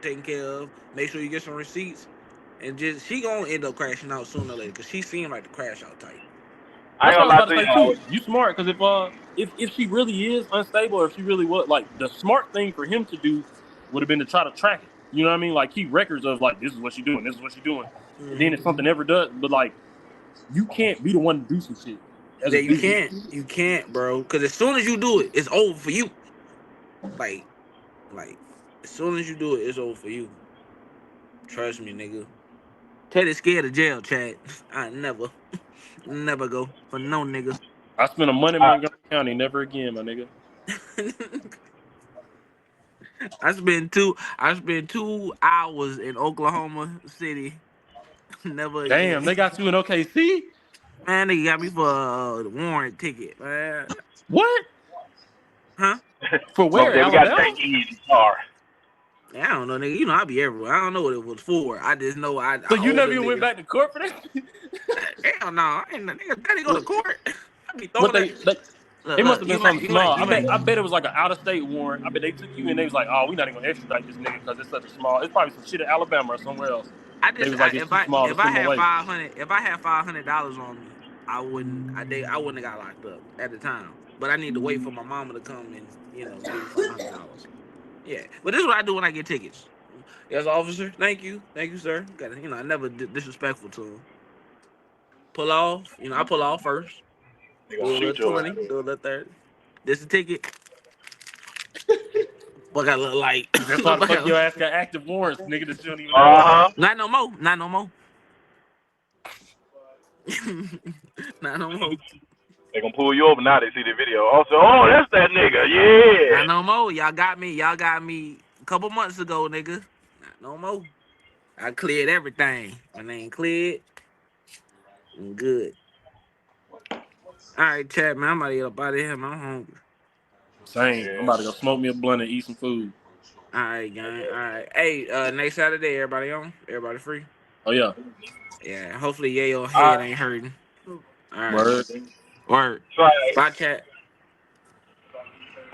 taken care of. Make sure you get some receipts, and just she gonna end up crashing out sooner or later, because she seemed like the crash out type. That's what I was about to say too. You smart, because if she really is unstable, or if she really was, like, the smart thing for him to do would have been to try to track it. You know what I mean? Like, keep records of, like, this is what she's doing, this is what she's doing. And then if something ever does, but like, you can't be the one to do some shit. Yeah, you can't, bro. Because as soon as you do it, it's over for you. Like, as soon as you do it, it's over for you. Trust me, nigga. Teddy's scared of jail, Chad. I never go for no nigga. I spent a month in Montgomery County, never again, my nigga. I spent 2 hours in Oklahoma City. Never again. Damn, they got you in OKC? Man, they got me for the warrant ticket, man. What? Huh? For where? Okay, we got to take easy car. I don't know, nigga. You know I be everywhere. I don't know what it was for. I just know I. So you never even went back to court for that? Hell no, I ain't nigga. Daddy go to court. I be What throwing it must have been something small. I bet it was like an out-of-state warrant. I bet they took you and they was like, "Oh, we not even gonna extradite this nigga because it's such a small." It's probably some shit in Alabama or somewhere else. If I had $500 on me, I wouldn't have got locked up at the time. But I need to wait for my mama to come and give me $500. Yeah, but this is what I do when I get tickets. Yes, officer. Thank you, sir. I never disrespectful to him. Pull off. I pull off first. Do a little 20. Do a little 30. This is a ticket. What I look like? That's why the fuck your ass got active warrants, nigga. That you don't even know. Not no more. Not no more. They gonna pull you over now. They see the video. Also, that's that nigga. Yeah. Not no more. Y'all got me a couple months ago, nigga. Not no more. I cleared everything. My name cleared. I'm good. All right, chat, man. I'm about to get up out of here, man. I'm hungry. Same. I'm about to go smoke me a blunt and eat some food. All right, gang. All right. Hey, next Saturday, everybody on? Everybody free? Oh, yeah. Yeah, hopefully your head ain't hurting. All right. Word. Bye, chat.